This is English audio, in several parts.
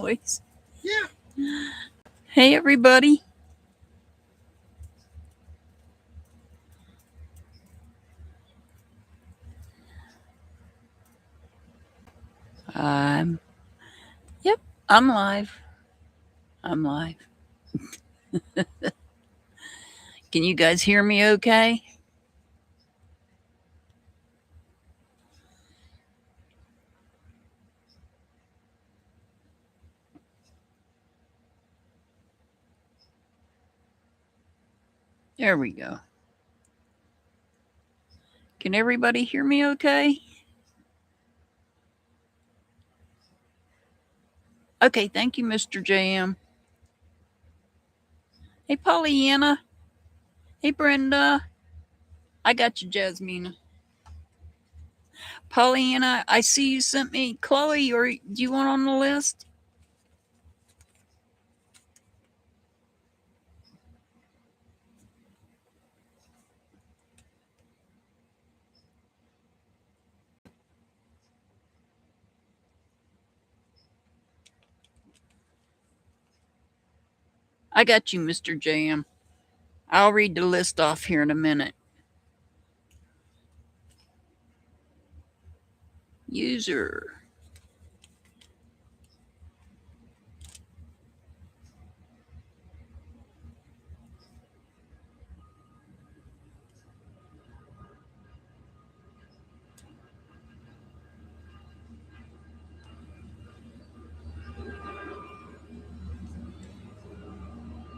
noise. Yeah. Hey, everybody. Um, yep, I'm live. I'm live. Can you guys hear me okay? There we go. Can everybody hear me okay? Okay, thank you, Mr. JM. Hey, Pollyanna. Hey, Brenda. I got you, Jasmina. Pollyanna, I see you sent me Chloe, or do you want on the list? I got you, Mr. JM. I'll read the list off here in a minute. User.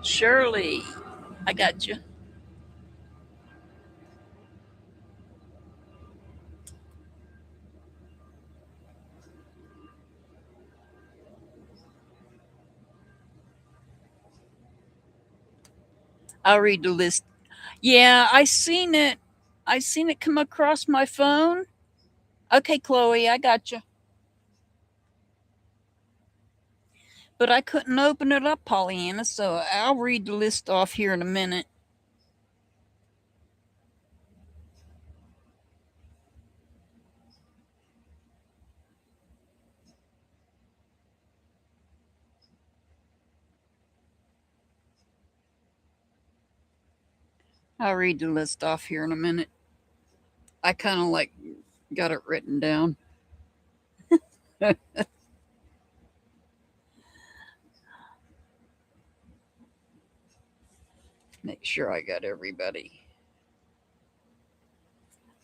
Shirley. I got you. I'll read the list. Yeah, I seen it. I seen it come across my phone. Okay, Chloe, I got you. But I couldn't open it up, Pollyanna, so I'll read the list off here in a minute. I'll read the list off here in a minute. I kind of like got it written down. Make sure I got everybody.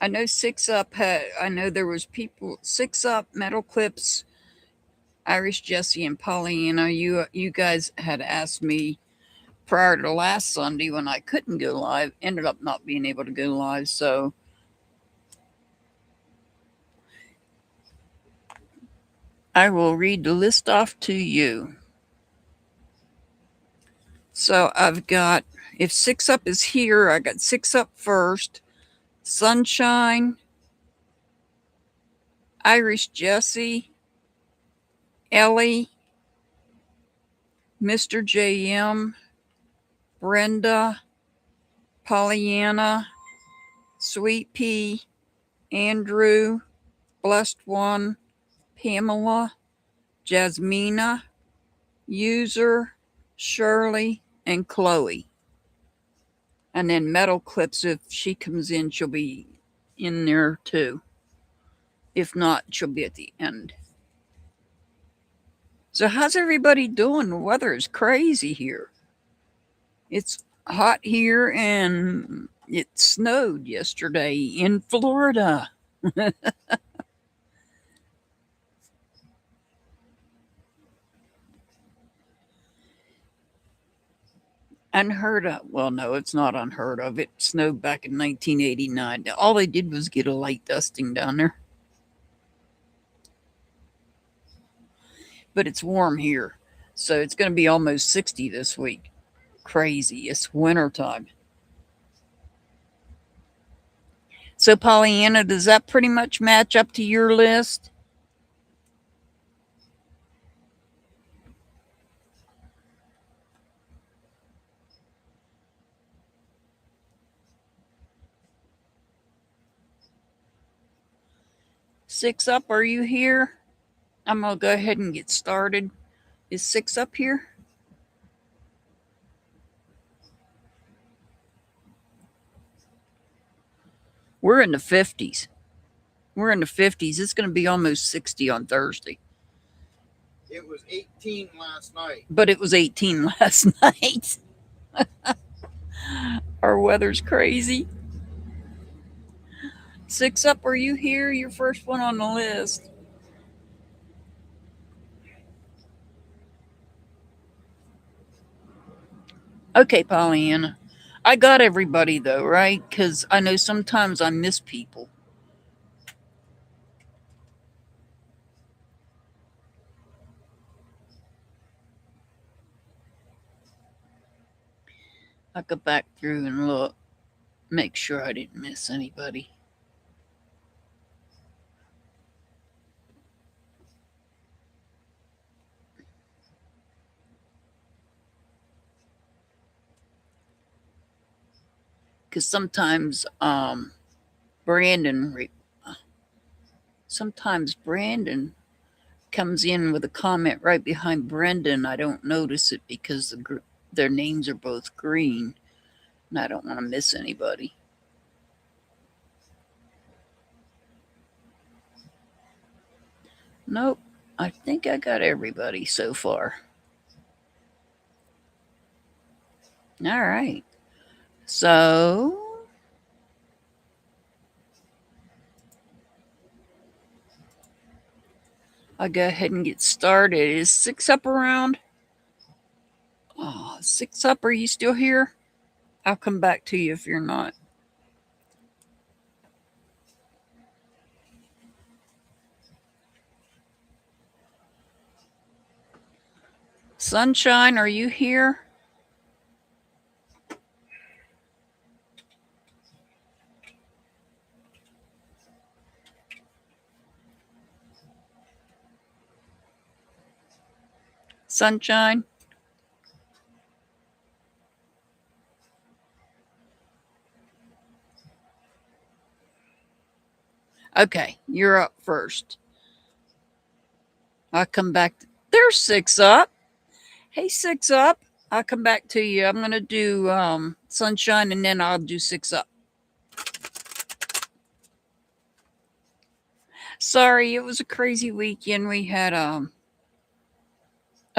I know Six Up had. I know there was people. Six Up, Metal Clips, Irish Jesse, and Pollyanna. You guys had asked me prior to last Sunday when I couldn't go live. Ended up not being able to go live, so I will read the list off to you. So I've got, if Six Up is here, I got Six Up first, Sunshine, Irish Jesse, Ellie, Mr. JM, Brenda, Pollyanna, Sweet Pea, Andrew, Blessed One, Pamela, Jasmina, User, Shirley, and Chloe. And then Metal Clips, if she comes in, she'll be in there too. If not, she'll be at the end. So, how's everybody doing? The weather is crazy here. It's hot here and it snowed yesterday in Florida. Unheard of. Well, no, it's not unheard of. It snowed back in 1989. All they did was get a light dusting down there. But it's warm here. So it's going to be almost 60 this week. Crazy. It's wintertime. So, Pollyanna, does that pretty much match up to your list? Six Up, are you here? I'm going to go ahead and get started. Is 6 up here? We're in the 50s. We're in the 50s. It's going to be almost 60 on Thursday. It was 18 last night. But it was 18 last night. Our weather's crazy. 6 up, are you here? Your first one on the list. Okay, Pollyanna. I got everybody though, right? Because I know sometimes I miss people. I go back through and look, make sure I didn't miss anybody. Because Brandon, sometimes Brandon comes in with a comment right behind Brendan. I don't notice it because their names are both green, and I don't want to miss anybody. Nope, I think I got everybody so far. All right. So I'll go ahead and get started. Is 6 up around? Oh, 6 up, are you still here? I'll come back to you if you're not. Sunshine, are you here? Sunshine? Okay, you're up first. I'll come back. There's 6 up. Hey, 6 up. I'll come back to you. I'm going to do Sunshine and then I'll do 6 up. Sorry, it was a crazy weekend. We had a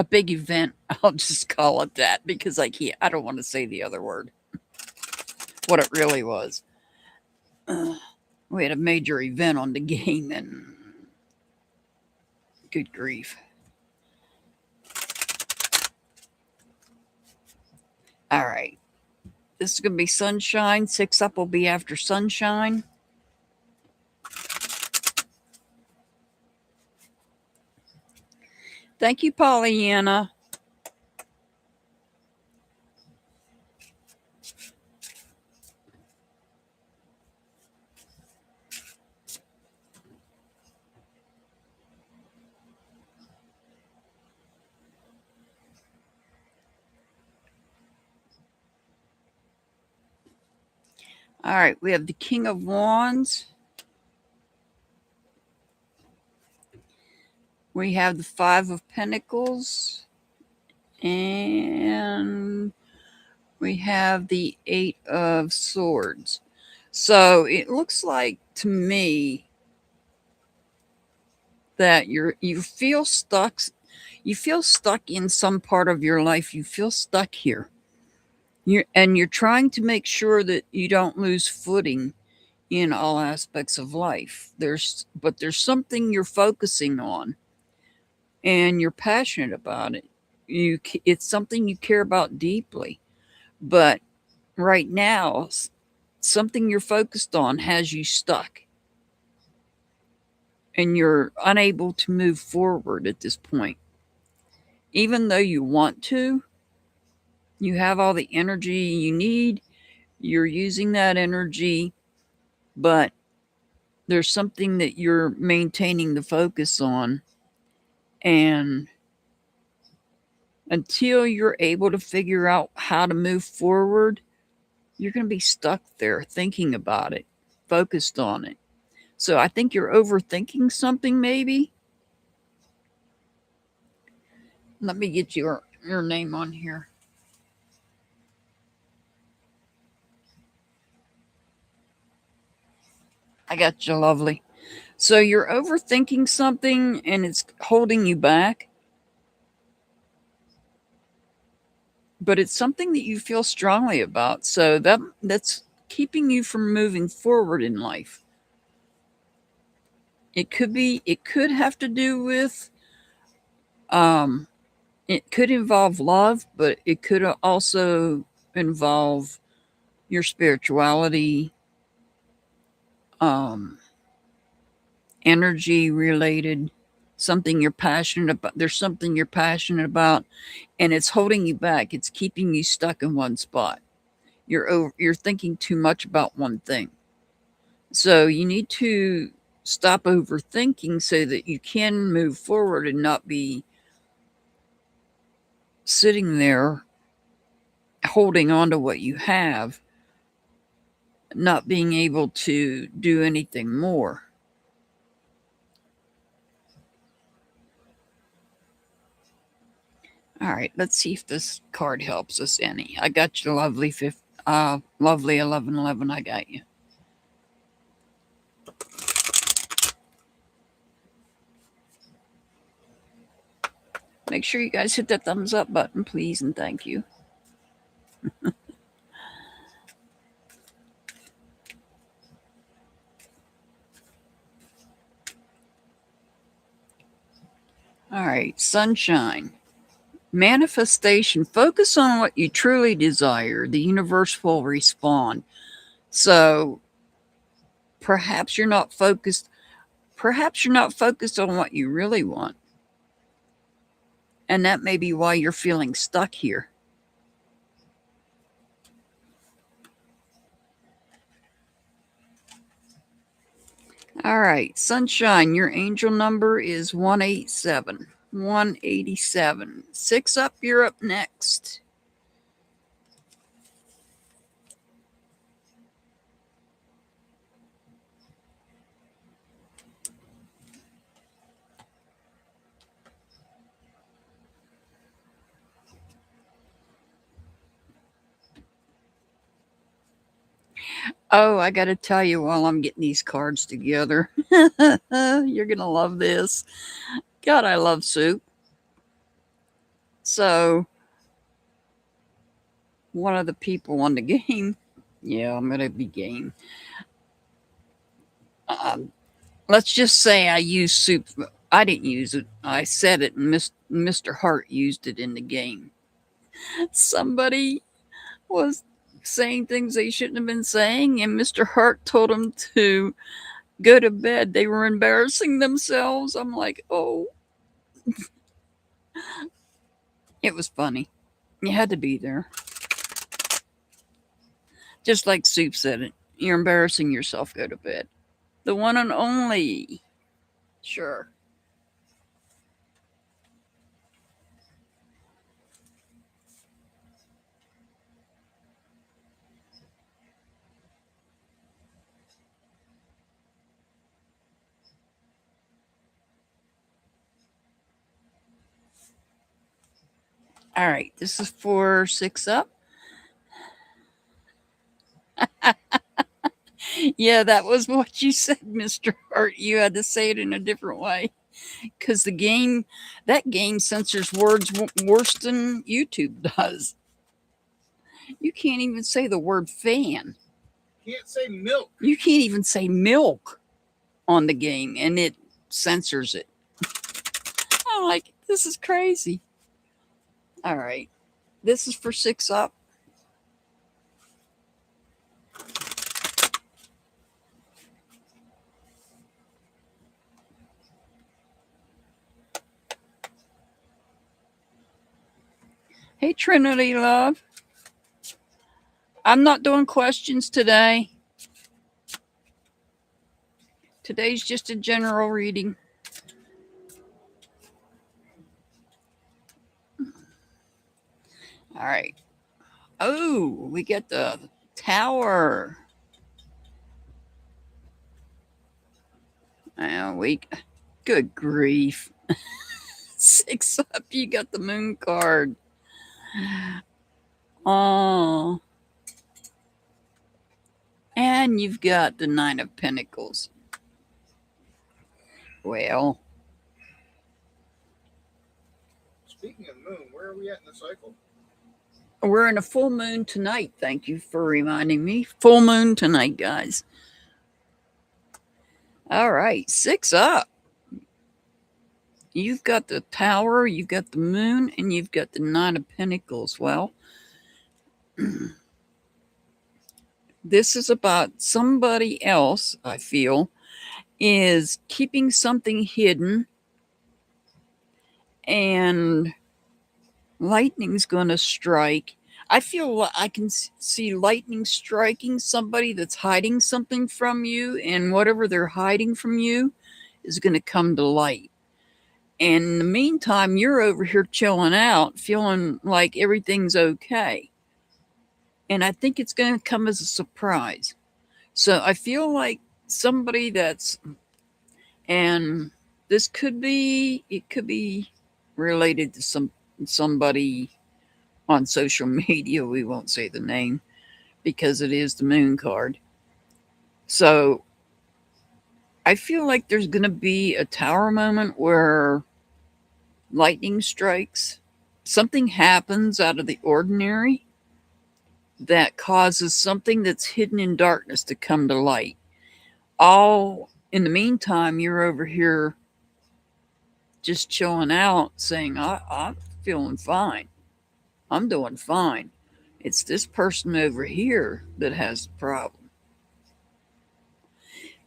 big event. I'll just call it that because I don't want to say the other word. What it really was. We had a major event on the game and good grief. All right. This is going to be Sunshine. 6 up will be after Sunshine. Thank you, Pollyanna. All right, we have the King of Wands. We have the 5 of Pentacles. And we have the 8 of Swords. So it looks like to me that you feel stuck. You feel stuck in some part of your life. You feel stuck here. You're trying to make sure that you don't lose footing in all aspects of life. But there's something you're focusing on and you're passionate about it. It's something you care about deeply. But right now, something you're focused on has you stuck. And you're unable to move forward at this point. Even though you want to, you have all the energy you need, you're using that energy, but there's something that you're maintaining the focus on. And until you're able to figure out how to move forward, you're going to be stuck there thinking about it, focused on it. So I think you're overthinking something maybe. Let me get your name on here. I got you, lovely. So you're overthinking something and it's holding you back, but it's something that you feel strongly about. So that's keeping you from moving forward in life. It could have to do with um it could involve love, but it could also involve your spirituality, um energy related, something you're passionate about. There's something you're passionate about and it's holding you back. It's keeping you stuck in one spot. You're thinking too much about one thing. So you need to stop overthinking so that you can move forward and not be sitting there holding on to what you have, not being able to do anything more. All right, let's see if this card helps us any. I got you, lovely 1111. I got you. Make sure you guys hit that thumbs up button, please, and thank you. All right, sunshine. Manifestation. Focus on what you truly desire. The universe will respond. So perhaps you're not focused. Perhaps you're not focused on what you really want. And that may be why you're feeling stuck here. All right, sunshine, your angel number is 187. 187. 6 up, you're up next. Oh, I got to tell you while I'm getting these cards together, you're going to love this. God, I love soup. So, one of the people on the game, yeah, I'm going to be game. Let's just say I used soup. I didn't use it. I said it, and Mr. Hart used it in the game. Somebody was saying things they shouldn't have been saying, and Mr. Hart told them to go to bed. They were embarrassing themselves. I'm like, oh, it was funny. You had to be there. Just like Soup said it. You're embarrassing yourself. Go to bed. The one and only. Sure. All right. This is for 6 up. Yeah, that was what you said, Mr. Hart. You had to say it in a different way. Because that game censors words worse than YouTube does. You can't even say the word fan. Can't say milk. You can't even say milk on the game, and it censors it. I'm like, this is crazy. All right. This is for 6 up. Hey, Trinity Love. I'm not doing questions today. Today's just a general reading. All right. Oh, we get the tower. Good grief. 6 up, you got the moon card. Oh. And you've got the 9 of Pentacles. Well, Speaking of moon, where are we at in the cycle? we're in a full moon tonight. Thank you for reminding me. Full moon tonight, guys. All right, 6 up. You've got the Tower, you've got the moon, and you've got the 9 of Pentacles. Well, this is about somebody else, I feel, is keeping something hidden, and lightning's going to strike. I feel I can see lightning striking somebody that's hiding something from you, and whatever they're hiding from you is going to come to light. And in the meantime, you're over here chilling out, feeling like everything's okay. And I think it's going to come as a surprise. So I feel like somebody that's, and this could be, it could be related to somebody on social media. We won't say the name because it is the moon card. So I feel like there's going to be a Tower moment where lightning strikes, something happens out of the ordinary that causes something that's hidden in darkness to come to light. All in the meantime, you're over here just chilling out, saying, I'm feeling fine. I'm doing fine. It's this person over here that has the problem.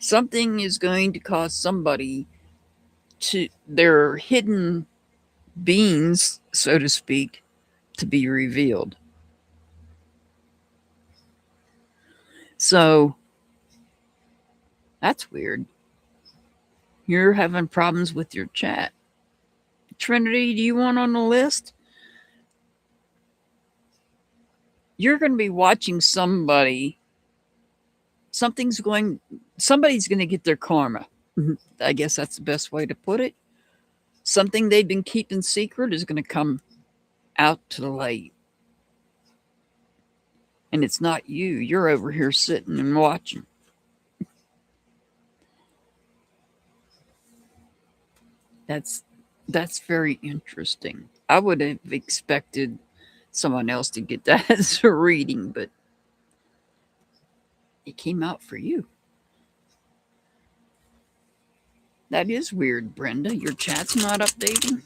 Something is going to cause somebody to, their hidden beings, so to speak, to be revealed. So that's weird. You're having problems with your chat. Trinity, do you want on the list? You're going to be watching somebody. Somebody's going to get their karma. I guess that's the best way to put it. Something they've been keeping secret is going to come out to the light. And it's not you. You're over here sitting and watching. That's very interesting. I would have expected someone else to get that as a reading, but it came out for you. That is weird, Brenda. Your chat's not updating.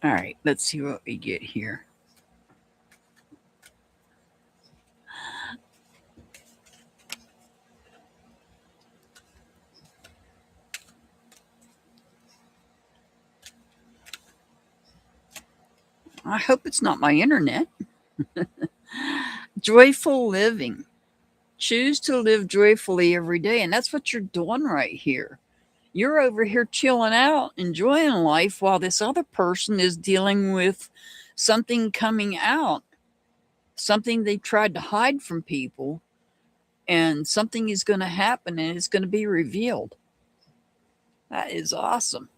All right, let's see what we get here. I hope it's not my internet. Joyful living. Choose to live joyfully every day. And that's what you're doing right here. You're over here chilling out, enjoying life, while this other person is dealing with something coming out, something they tried to hide from people, and something is going to happen and it's going to be revealed. That is awesome.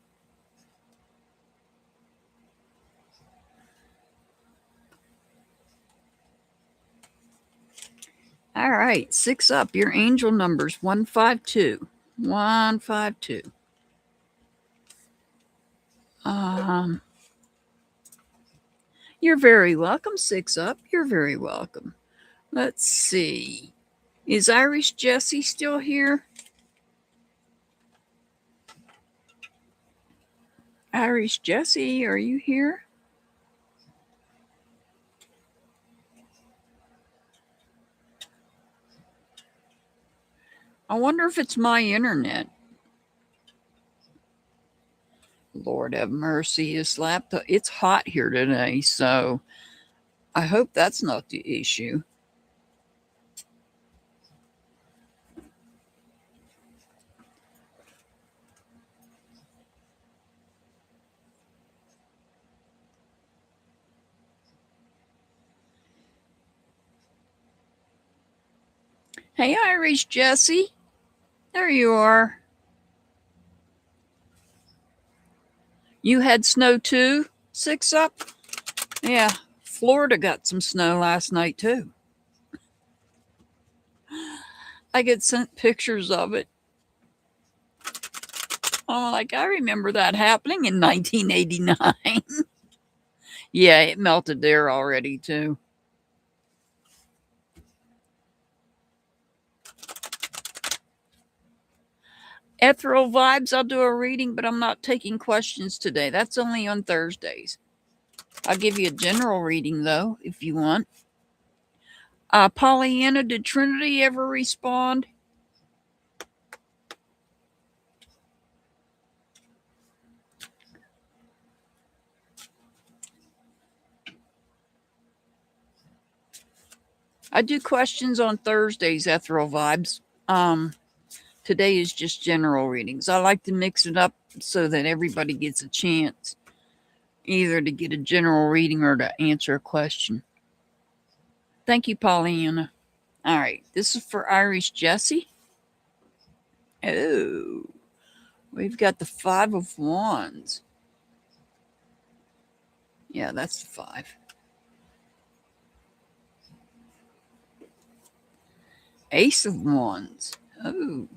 All right, 6 up. Your angel number's 152. 152. You're very welcome, 6 up. You're very welcome. Let's see. Is Irish Jessie still here? Irish Jessie, are you here? I wonder if it's my internet. Lord have mercy, his laptop. It's hot here today, so I hope that's not the issue. Hey, Irish Jesse. There you are. You had snow too? 6 up? Yeah, Florida got some snow last night too. I get sent pictures of it. I'm like, I remember that happening in 1989. Yeah, it melted there already too. Ethereal Vibes, I'll do a reading, but I'm not taking questions today. That's only on Thursdays. I'll give you a general reading, though, if you want. Pollyanna, did Trinity ever respond? I do questions on Thursdays, Ethereal Vibes. Today is just general readings. I like to mix it up so that everybody gets a chance either to get a general reading or to answer a question. Thank you, Pollyanna. All right, this is for Irish Jesse. Oh, we've got the 5 of Wands. Yeah, that's the 5. Ace of Wands. Oh.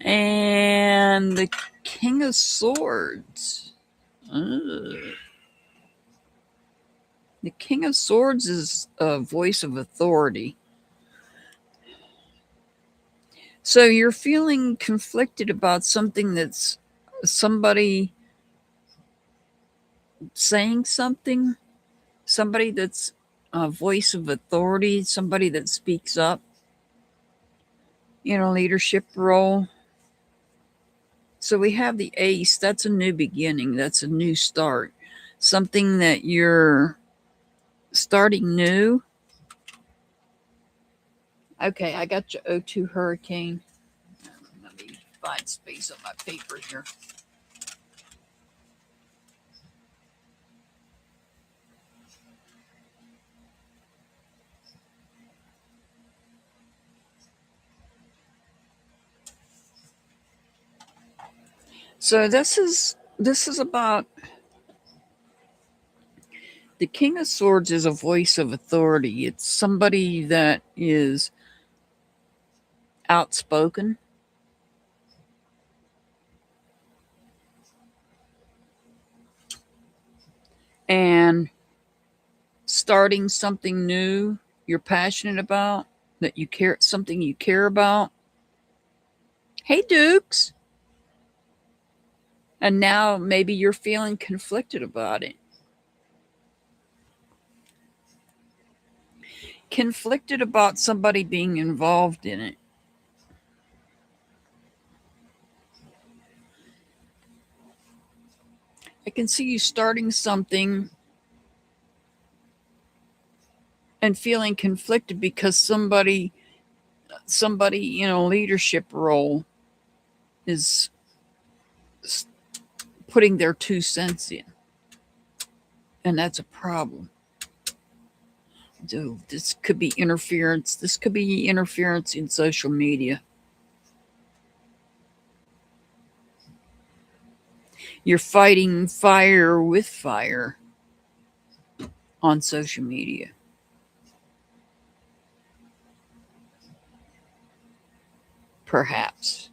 And the King of Swords. The King of Swords is a voice of authority. So you're feeling conflicted about something that's somebody saying something, somebody that's a voice of authority, somebody that speaks up in a leadership role. So we have the ace. That's a new beginning. That's a new start. Something that you're starting new. Okay, I got your O2 hurricane. Let me find space on my paper here. So this is about the King of Swords is a voice of authority. It's somebody that is outspoken. And starting something new you're passionate about, that you care, something you care about. Hey, Dukes. And now maybe you're feeling conflicted about it. Conflicted about somebody being involved in it. I can see you starting something and feeling conflicted because somebody in a leadership role is putting their 2 cents in. And that's a problem. So this could be interference. This could be interference in social media. You're fighting fire with fire on social media. Perhaps.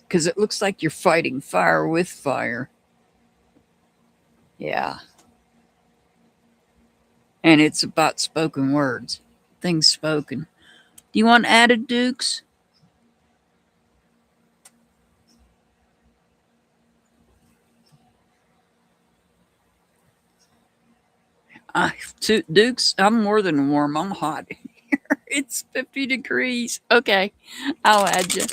Because it looks like you're fighting fire with fire. Yeah. And it's about spoken words, things spoken. Do you want added, Dukes? Dukes, I'm more than warm. I'm hot here. It's 50 degrees. Okay, I'll add you.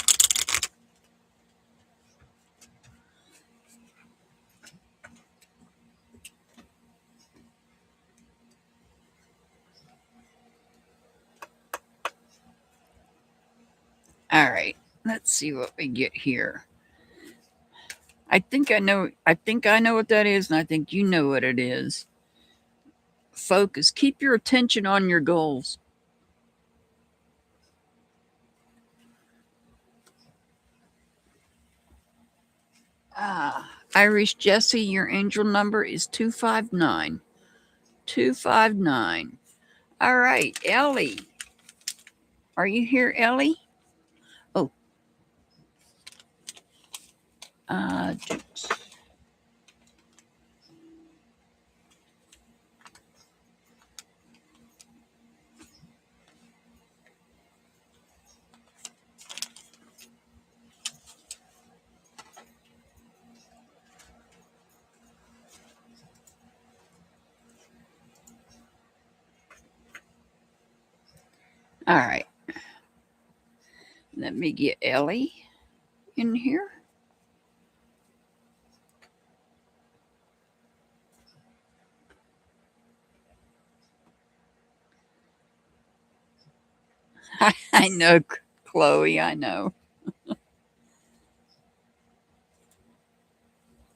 All right. Let's see what we get here. I think I know what that is, and I think you know what it is. Focus. Keep your attention on your goals. Irish Jesse, your angel number is 259. 259. All right, Ellie. Are you here, Ellie? Oh. All right. Let me get Ellie in here. I know, Chloe, I know.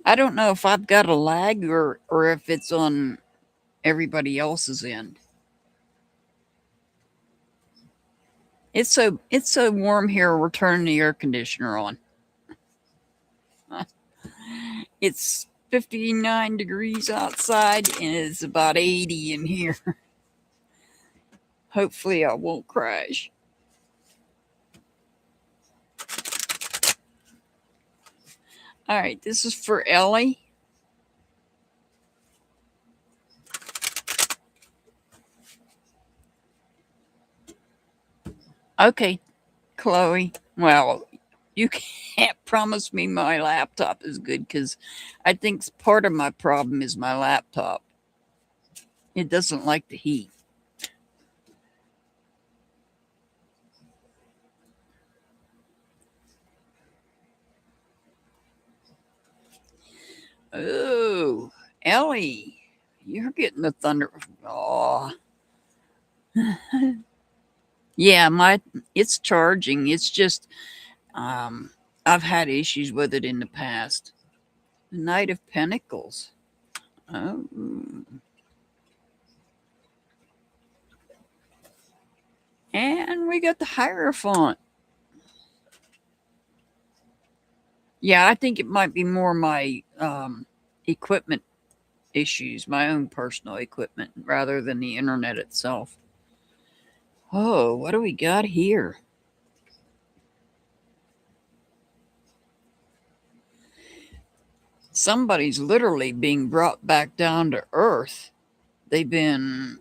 I don't know if I've got a lag or if it's on everybody else's end. It's so warm here. We're turning the air conditioner on. It's 59 degrees outside and it's about 80 in here. Hopefully I won't crash. All right, this is for Ellie. Okay, Chloe. Well, you can't promise me my laptop is good because I think part of my problem is my laptop. It doesn't like the heat. Oh, Ellie, you're getting the thunder. Oh, yeah, it's charging. It's just I've had issues with it in the past. The Knight of Pentacles. Oh. And we got the Hierophant. Yeah, I think it might be more my equipment issues, my own personal equipment, rather than the internet itself. Oh, what do we got here? Somebody's literally being brought back down to earth. They've been,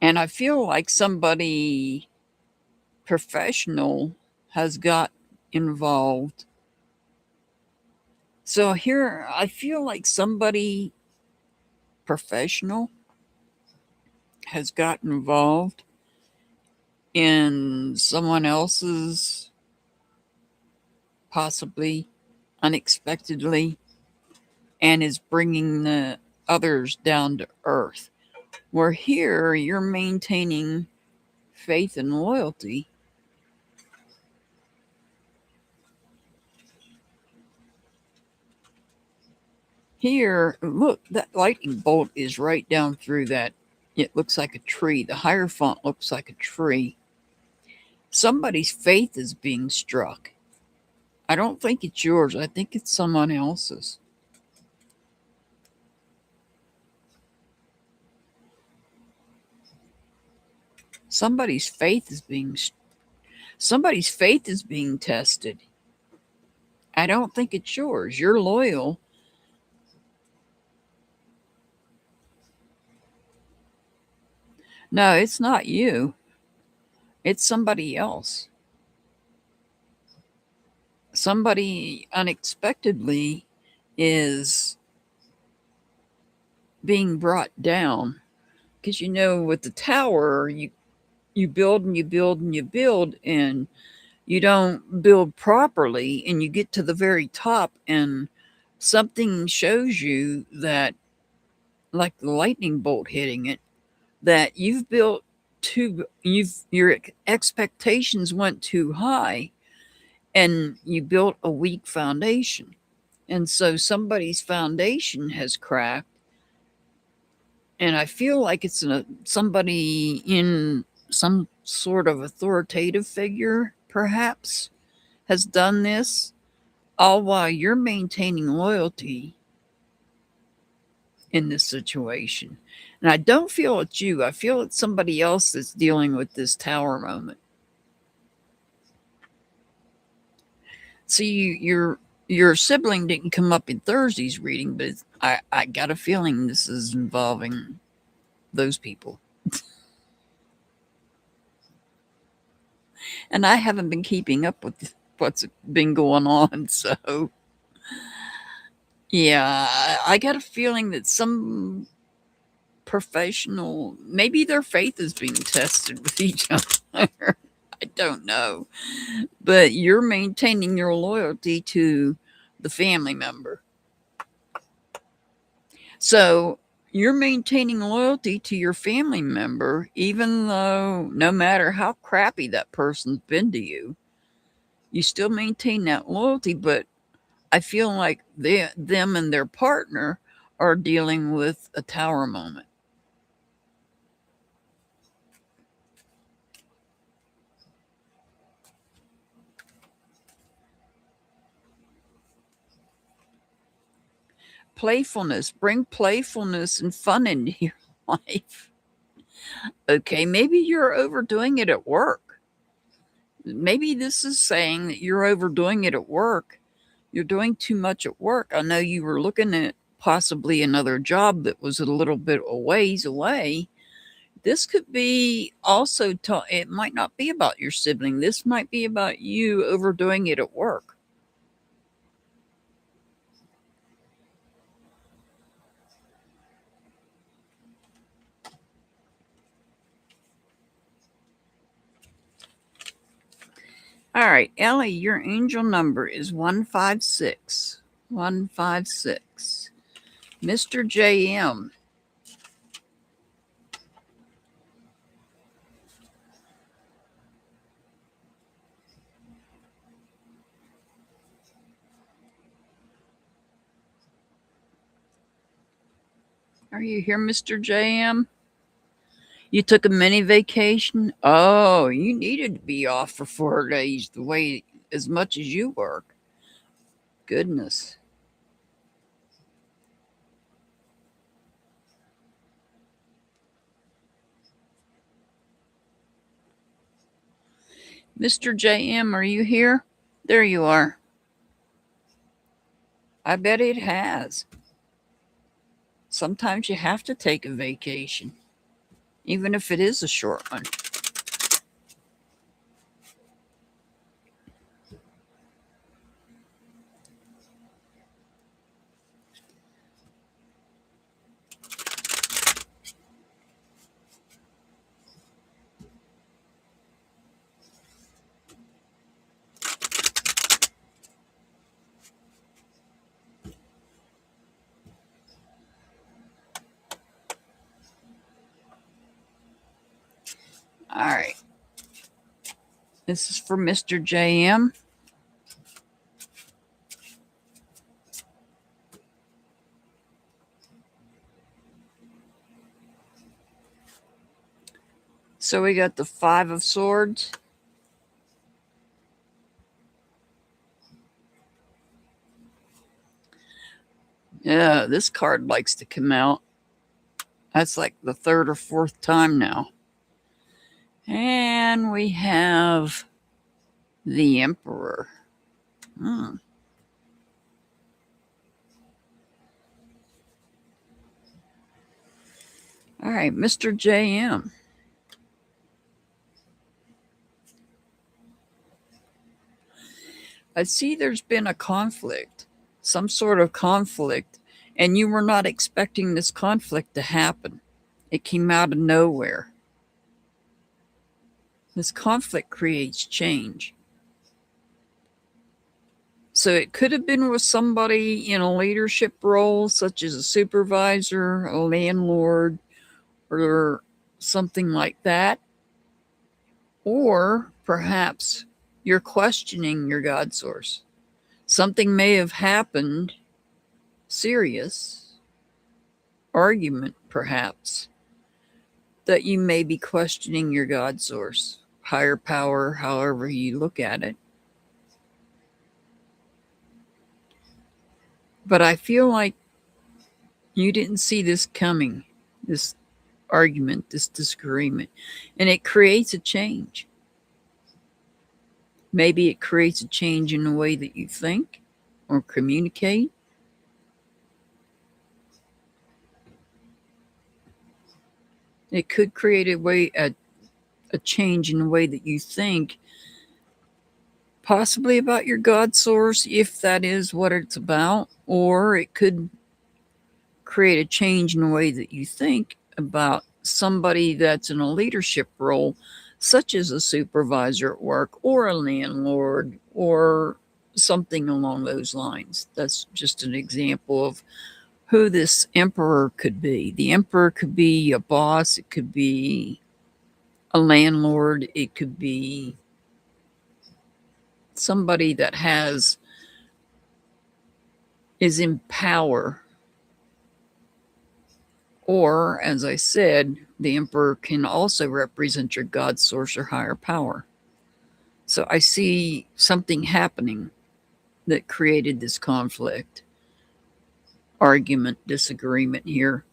and I feel like somebody professional has got involved. So here, I feel like somebody professional has got involved in someone else's, possibly unexpectedly, and is bringing the others down to earth. Where here, you're maintaining faith and loyalty. Here, look, that lightning bolt is right down through that. It looks like a tree. The Hierophant looks like a tree. Somebody's faith is being struck. I don't think it's yours. I think it's someone else's. Somebody's faith is being tested. I don't think it's yours. You're loyal. No, it's not you. It's somebody else. Somebody unexpectedly is being brought down. Because with the tower, you build and you build and you build, and you don't build properly, and you get to the very top, and something shows you that, like the lightning bolt hitting it, that you've built your expectations went too high and you built a weak foundation. And so somebody's foundation has cracked. And I feel like it's somebody in some sort of authoritative figure, perhaps, has done this, all while you're maintaining loyalty in this situation. And I don't feel it's you. I feel it's somebody else that's dealing with this tower moment. See, your sibling didn't come up in Thursday's reading, but I got a feeling this is involving those people. And I haven't been keeping up with what's been going on, so yeah, I got a feeling that some professional, maybe their faith is being tested with each other. I don't know. But you're maintaining your loyalty to the family member. So you're maintaining loyalty to your family member, even though no matter how crappy that person's been to you, you still maintain that loyalty. But I feel like them and their partner are dealing with a tower moment. Playfulness, bring playfulness and fun into your life. Okay, maybe you're overdoing it at work. Maybe this is saying that you're overdoing it at work. You're doing too much at work. I know you were looking at possibly another job that was a little bit a ways away. This could be also, it might not be about your sibling. This might be about you overdoing it at work. All right, Ellie, your angel number is 156. 156. Mr. JM. Are you here, Mr. JM? You took a mini vacation? Oh, you needed to be off for 4 days the way as much as you work. Goodness. Mr. JM, are you here? There you are. I bet it has. Sometimes you have to take a vacation, even if it is a short one. All right. This is for Mr. JM. So we got the 5 of Swords. Yeah, this card likes to come out. That's like the 3rd or 4th time now. And we have the Emperor. All right, Mr. JM. I see there's been a conflict, some sort of conflict, and you were not expecting this conflict to happen. It came out of nowhere. This conflict creates change. So it could have been with somebody in a leadership role, such as a supervisor, a landlord, or something like that. Or perhaps you're questioning your God source. Something may have happened, serious argument perhaps, that you may be questioning your God source, higher power, however you look at it. But I feel like you didn't see this coming, this argument, this disagreement, and it creates a change. Maybe it creates a change in the way that you think or communicate. It could create a change in the way that you think, possibly about your God source, if that is what it's about, or it could create a change in the way that you think about somebody that's in a leadership role, such as a supervisor at work or a landlord or something along those lines. That's just an example of who this emperor could be. The emperor could be a boss, it could be a landlord, it could be somebody that is in power. Or, as I said, the emperor can also represent your God source or higher power. So I see something happening that created this conflict, argument, disagreement here,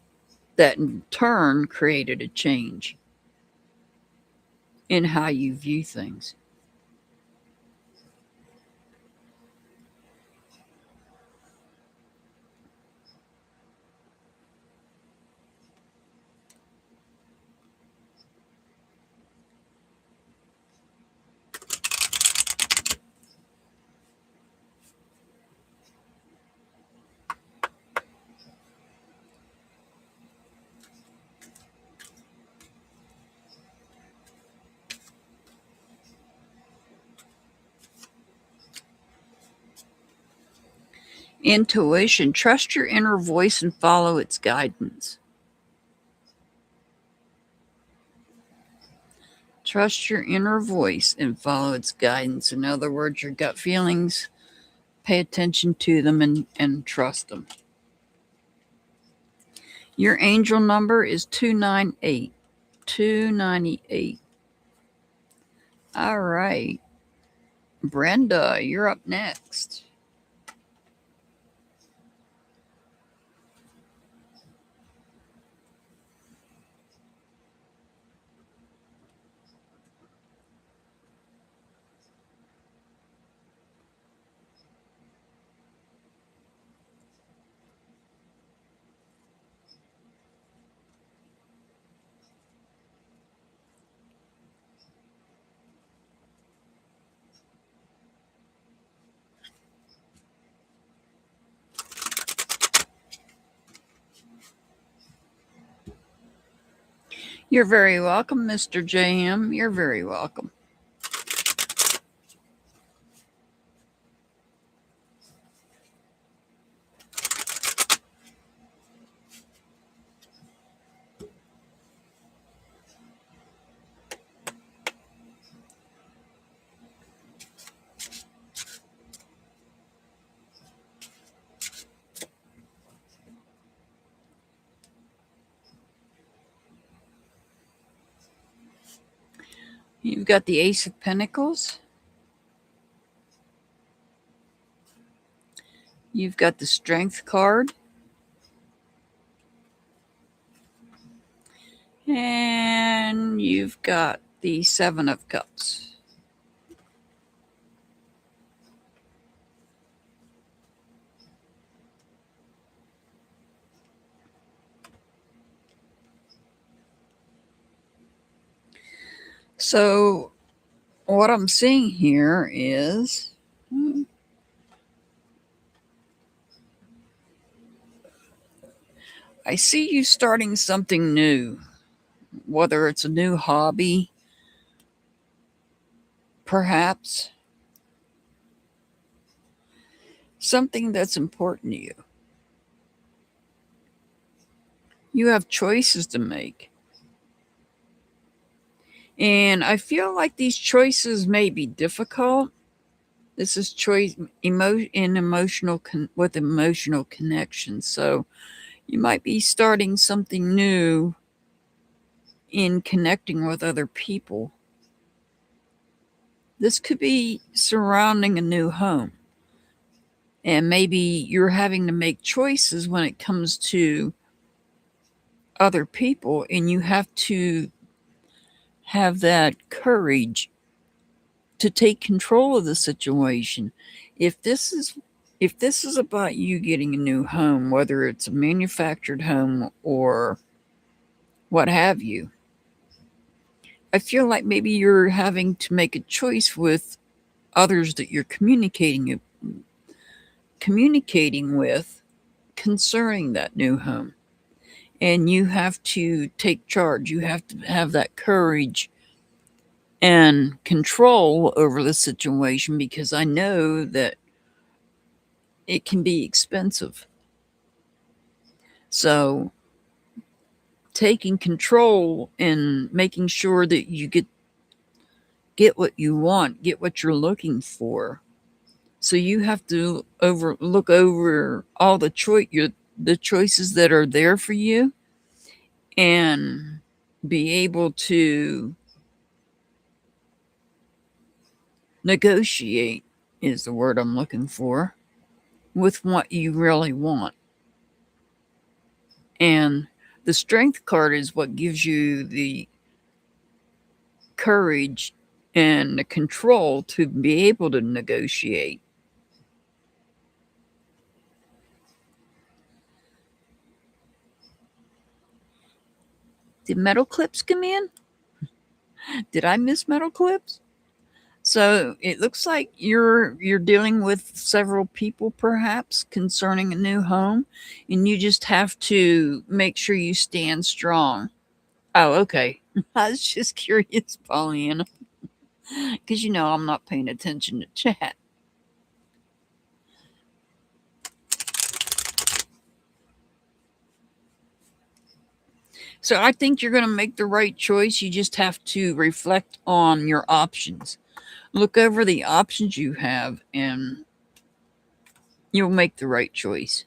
that in turn created a change in how you view things. Intuition, trust your inner voice and follow its guidance. Trust your inner voice and follow its guidance. In other words, your gut feelings, pay attention to them and trust them. Your angel number is 298. 298. All right. Brenda, you're up next. You're very welcome, Mr. JM. You're very welcome. You've got the Ace of Pentacles. You've got the Strength card. And you've got the Seven of Cups. So, what I'm seeing here is I see you starting something new, whether it's a new hobby, perhaps something that's important to you. You have choices to make. And I feel like these choices may be difficult. This is choice with emotional connection. So you might be starting something new in connecting with other people. This could be surrounding a new home. And maybe you're having to make choices when it comes to other people, and you have to have that courage to take control of the situation. If this is if this is about you getting a new home, whether it's a manufactured home or what have you, I feel like maybe you're having to make a choice with others that you're communicating with concerning that new home. And you have to take charge. You have to have that courage and control over the situation, because I know that it can be expensive. So, taking control and making sure that you get what you want, get what you're looking for. So you have to look over all the choices that are there for you, and be able to negotiate, is the word I'm looking for, with what you really want. And the strength card is what gives you the courage and the control to be able to negotiate. Did metal clips come in? Did I miss metal clips? So it looks like you're dealing with several people perhaps concerning a new home, and you just have to make sure you stand strong. Oh, okay. I was just curious, Pollyanna, because I'm not paying attention to chat. So I think you're going to make the right choice. You just have to reflect on your options. Look over the options you have, and you'll make the right choice.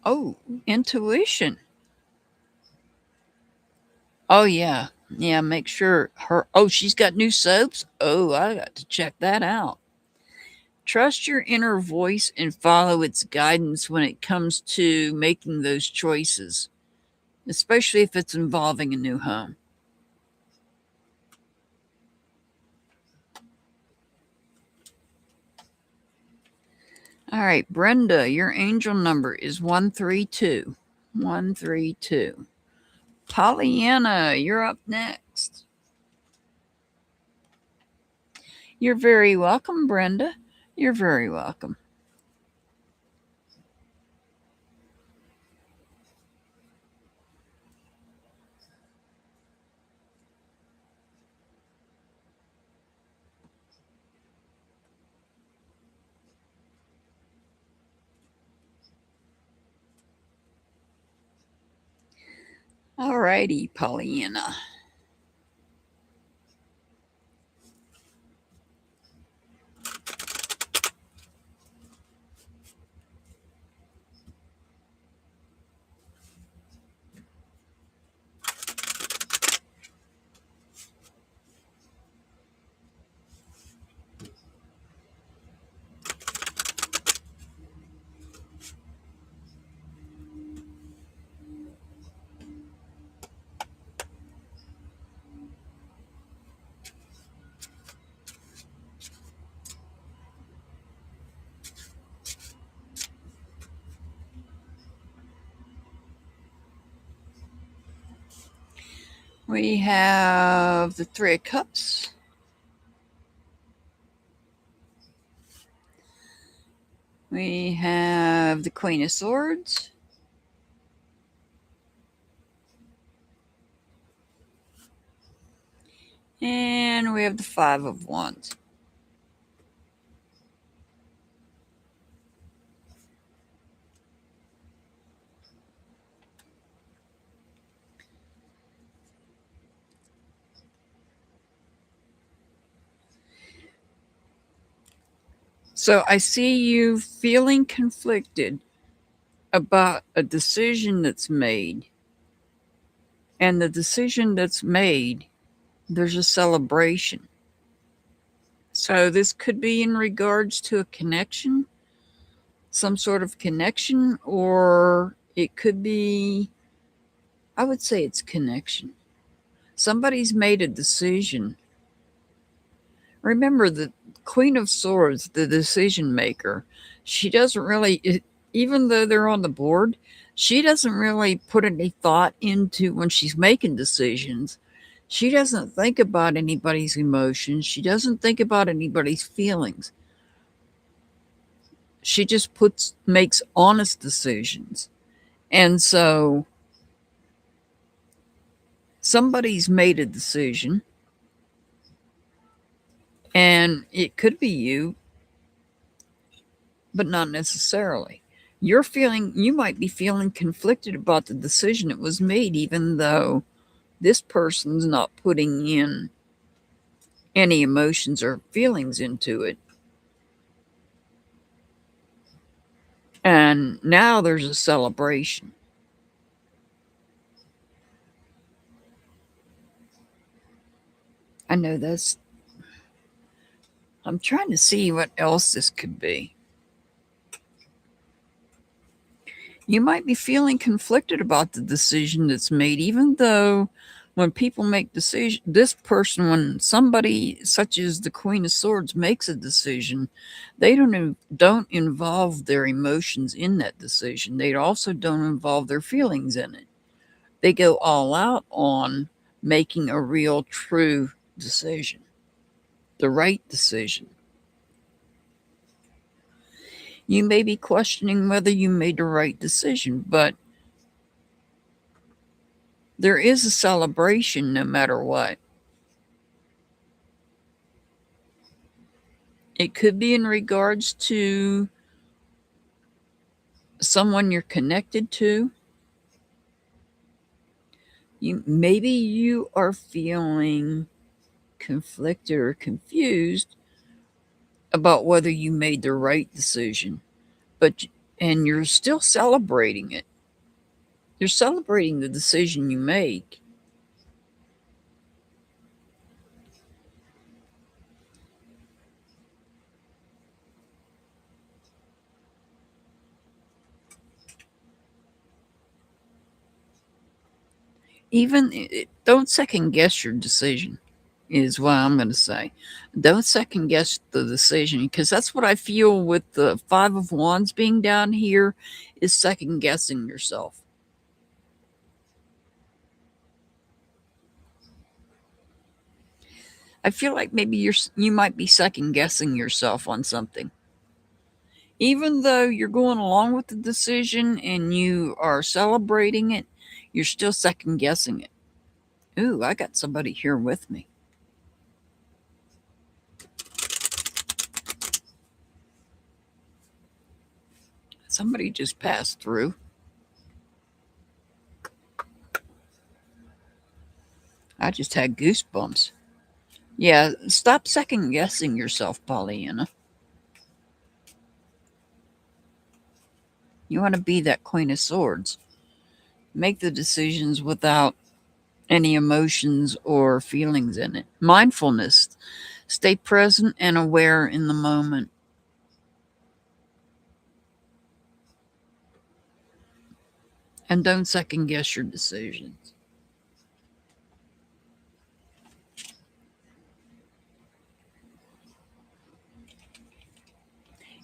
Oh, intuition. Oh, yeah. Yeah, make sure she's got new soaps. Oh, I got to check that out. Trust your inner voice and follow its guidance when it comes to making those choices, especially if it's involving a new home. All right, Brenda, your angel number is 132. 132. Pollyanna, you're up next. You're very welcome, Brenda. You're very welcome. All righty, Pollyanna. We have the Three of Cups. We have the Queen of Swords. And we have the Five of Wands. So I see you feeling conflicted about a decision that's made. And the decision that's made, there's a celebration. So this could be in regards to a connection, some sort of connection, or it could be, I would say it's connection. Somebody's made a decision. Remember, the Queen of Swords, the decision maker, she doesn't really, even though they're on the board, she doesn't really put any thought into when she's making decisions. She doesn't think about anybody's emotions. She doesn't think about anybody's feelings. She just makes honest decisions. And so somebody's made a decision, and it could be you, but not necessarily. You might be feeling conflicted about the decision that was made, even though this person's not putting in any emotions or feelings into it. And now there's a celebration. I know I'm trying to see what else this could be. You might be feeling conflicted about the decision that's made, even though when people make decisions, when somebody such as the Queen of Swords makes a decision, they don't involve their emotions in that decision. They also don't involve their feelings in it. They go all out on making a real, true decision, the right decision. You may be questioning whether you made the right decision, but there is a celebration no matter what. It could be in regards to someone you're connected to. Maybe you are feeling conflicted or confused about whether you made the right decision, and you're still celebrating it. You're celebrating the decision you make. Don't second guess your decision, is what I'm going to say. Don't second guess the decision, because that's what I feel with the Five of Wands being down here, is second guessing yourself. I feel like maybe you might be second guessing yourself on something. Even though you're going along with the decision and you are celebrating it, you're still second guessing it. Ooh, I got somebody here with me. Somebody just passed through. I just had goosebumps. Yeah, stop second guessing yourself, Pollyanna. You want to be that Queen of Swords. Make the decisions without any emotions or feelings in it. Mindfulness. Stay present and aware in the moment. And don't second guess your decisions.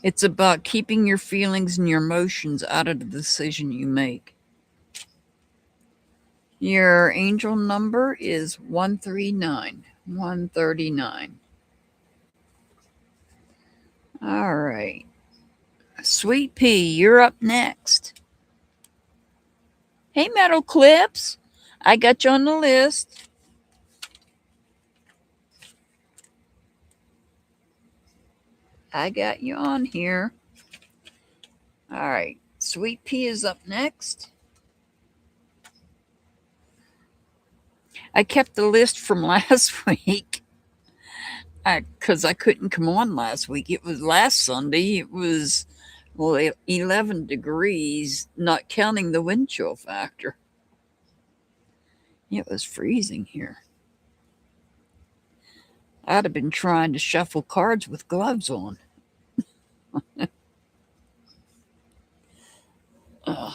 It's about keeping your feelings and your emotions out of the decision you make. Your angel number is 139. 139. All right. Sweet Pea, you're up next. Hey, Metal Clips. I got you on the list. I got you on here. All right. Sweet Pea is up next. I kept the list from last week. Because I couldn't come on last week. It was last Sunday. It was, well, 11 degrees, not counting the wind chill factor. It was freezing here. I'd have been trying to shuffle cards with gloves on. I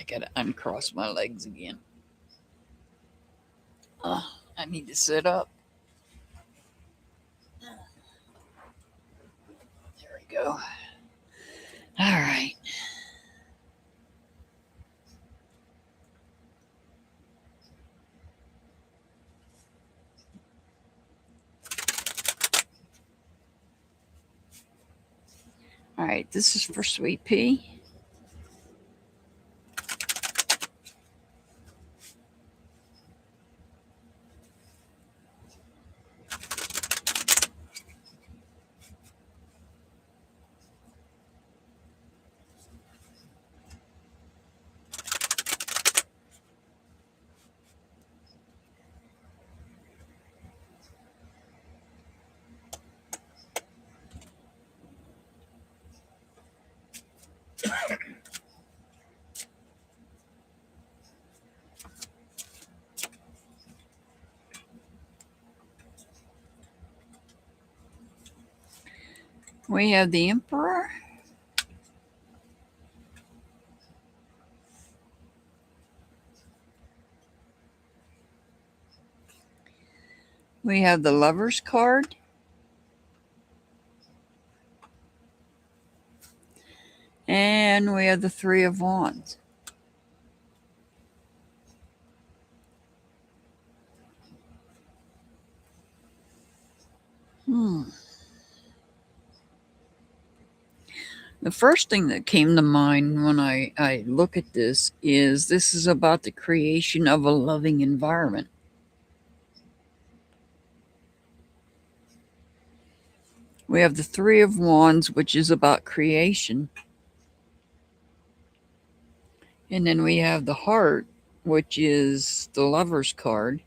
gotta uncross my legs again. I need to sit up. There we go. All right. All right, this is for Sweet Pea. We have the Emperor. We have the Lover's card. And we have the Three of Wands. The first thing that came to mind when I look at this is about the creation of a loving environment. We have the Three of Wands, which is about creation. And then we have the Heart, which is the Lover's card.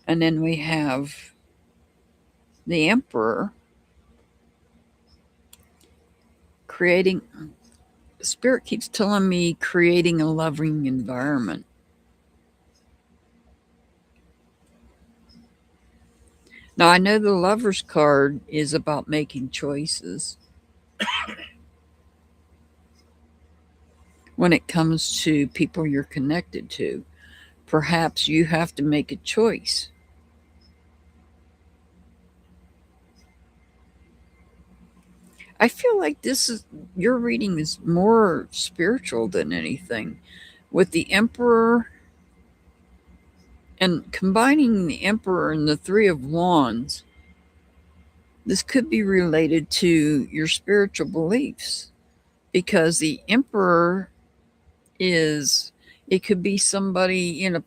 And then we have the Emperor, creating. Spirit keeps telling me creating a loving environment. Now, I know the Lover's card is about making choices when it comes to people you're connected to. Perhaps you have to make a choice. I feel like your reading is more spiritual than anything. With the Emperor and combining the Emperor and the Three of Wands, this could be related to your spiritual beliefs, because the Emperor it could be somebody in a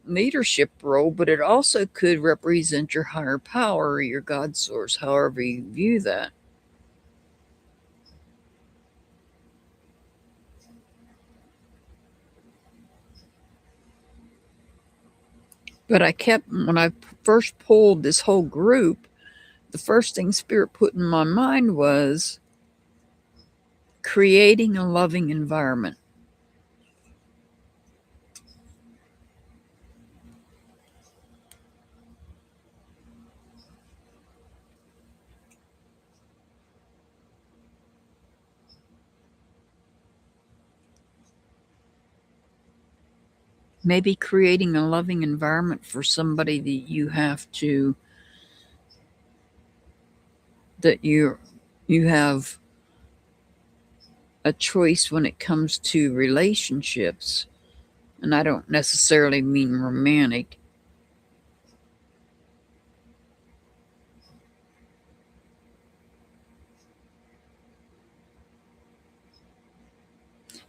leadership role, but it also could represent your higher power or your God source, however you view that. But when I first pulled this whole group, the first thing Spirit put in my mind was creating a loving environment. Maybe creating a loving environment for somebody that you have a choice when it comes to relationships. And I don't necessarily mean romantic.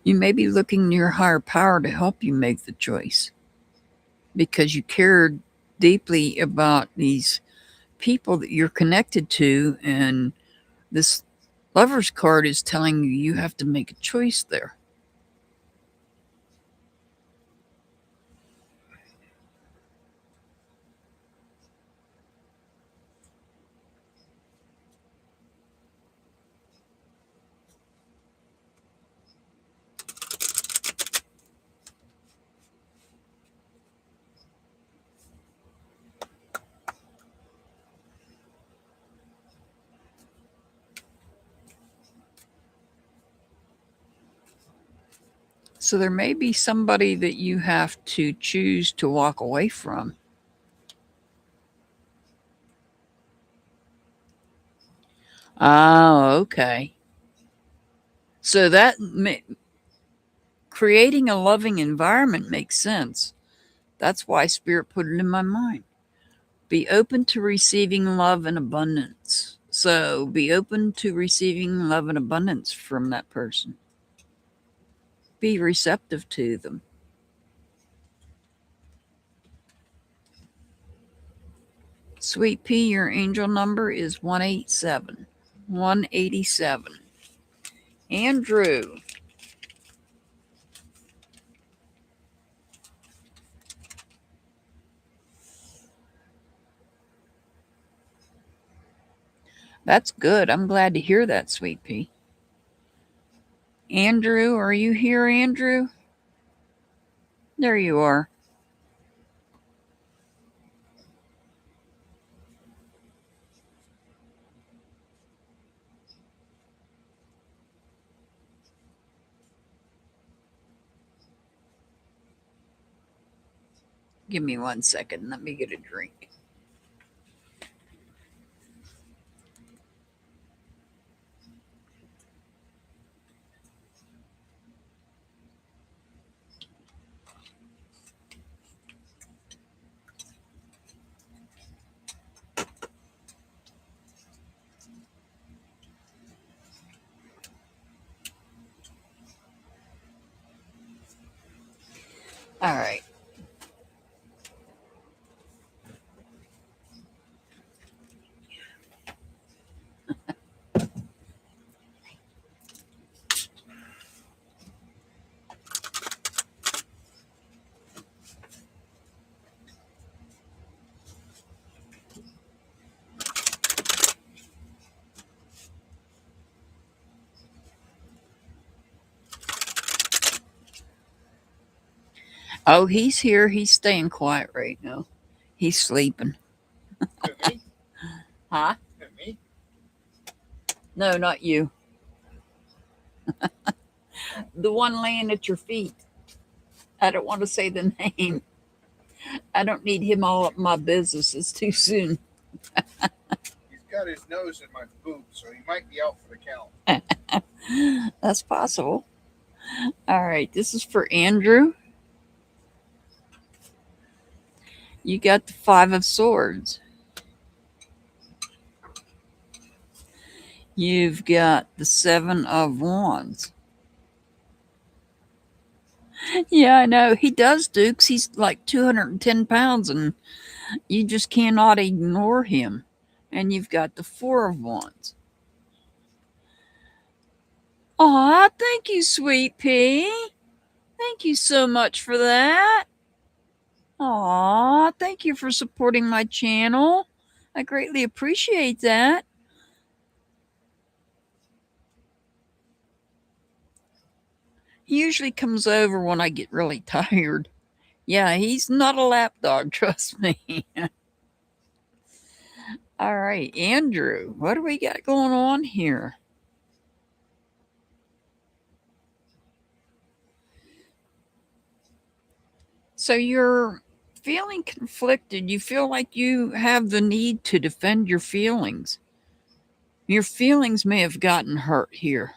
You may be looking to your higher power to help you make the choice, because you cared deeply about these people that you're connected to, and this Lover's card is telling you have to make a choice there. So there may be somebody that you have to choose to walk away from. Oh, okay. So creating a loving environment makes sense. That's why Spirit put it in my mind. Be open to receiving love and abundance. So be open to receiving love and abundance from that person. Be receptive to them. Sweet Pea, your angel number is 187. 187. Andrew. That's good. I'm glad to hear that, Sweet Pea. Andrew, are you here, Andrew? There you are. Give me 1 second. Let me get a drink. All right. Oh, he's here. He's staying quiet right now. He's sleeping. Me? Huh? Me? No, not you. The one laying at your feet. I don't want to say the name. I don't need him all up my business. It's too soon. He's got his nose in my boot, so he might be out for the count. That's possible. All right. This is for Andrew. You got the 5 of Swords. You've got the 7 of Wands. Yeah, I know. He does, Dukes. He's like 210 pounds, and you just cannot ignore him. And you've got the 4 of Wands. Aw, thank you, Sweet Pea. Thank you so much for that. Aw, thank you for supporting my channel. I greatly appreciate that. He usually comes over when I get really tired. Yeah, he's not a lapdog, trust me. All right, Andrew, what do we got going on here? So you're feeling conflicted. You feel like you have the need to defend your feelings. Your feelings may have gotten hurt here.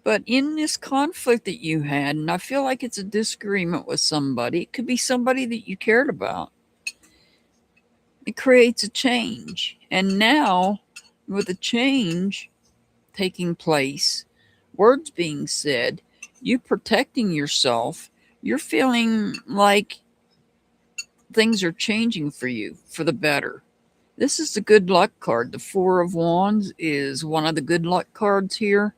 But in this conflict that you had, and I feel like it's a disagreement with somebody, it could be somebody that you cared about. It creates a change. And now, with a change taking place, words being said, you protecting yourself, you're feeling like things are changing for you for the better. This is the good luck card. The 4 of Wands is one of the good luck cards here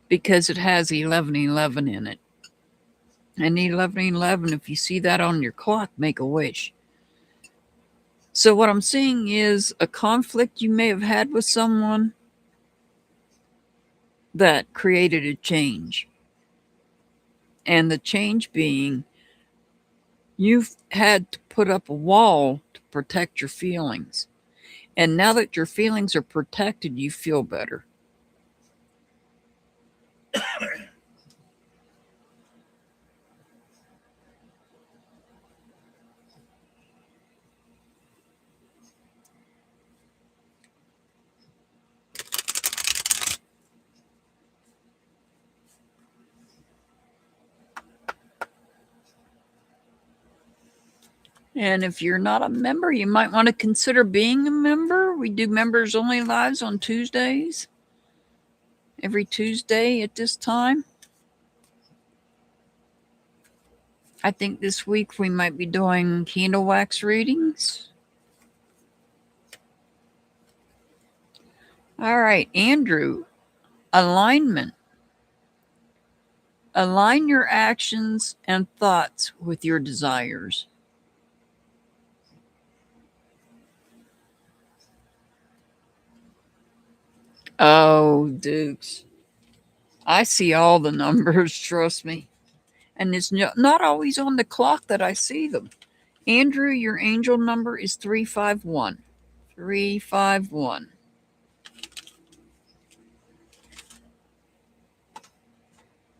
because it has 1111 in it. And 1111, if you see that on your clock, make a wish. So what I'm seeing is a conflict you may have had with someone that created a change. And the change being you've had to put up a wall to protect your feelings. And now that your feelings are protected, you feel better. And if you're not a member, you might want to consider being a member. We do members only lives on Tuesdays. Every Tuesday at this time. I think this week we might be doing candle wax readings. All right, Andrew, alignment. Align your actions and thoughts with your desires. Oh, Dukes. I see all the numbers, trust me. And it's not always on the clock that I see them. Andrew, your angel number is 351. 351.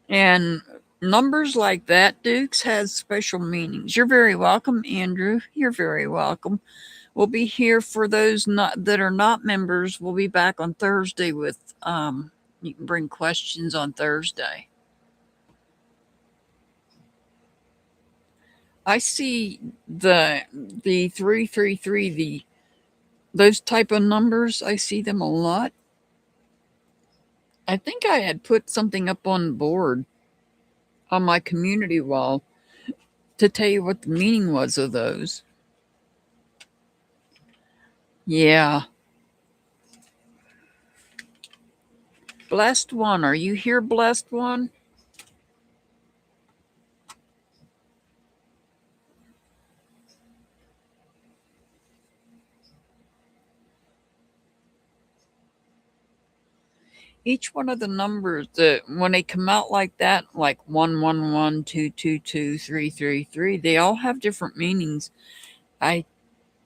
And numbers like that, Dukes, has special meanings. You're very welcome, Andrew. You're very welcome. We'll be here for those that are not members. We'll be back on Thursday with you can bring questions on Thursday. I see the 333, those type of numbers, I see them a lot. I think I had put something up on the board on my community wall to tell you what the meaning was of those. Yeah. Blessed one, are you here, blessed one? Each one of the numbers, when they come out like that, like 111, 222, 333, they all have different meanings. I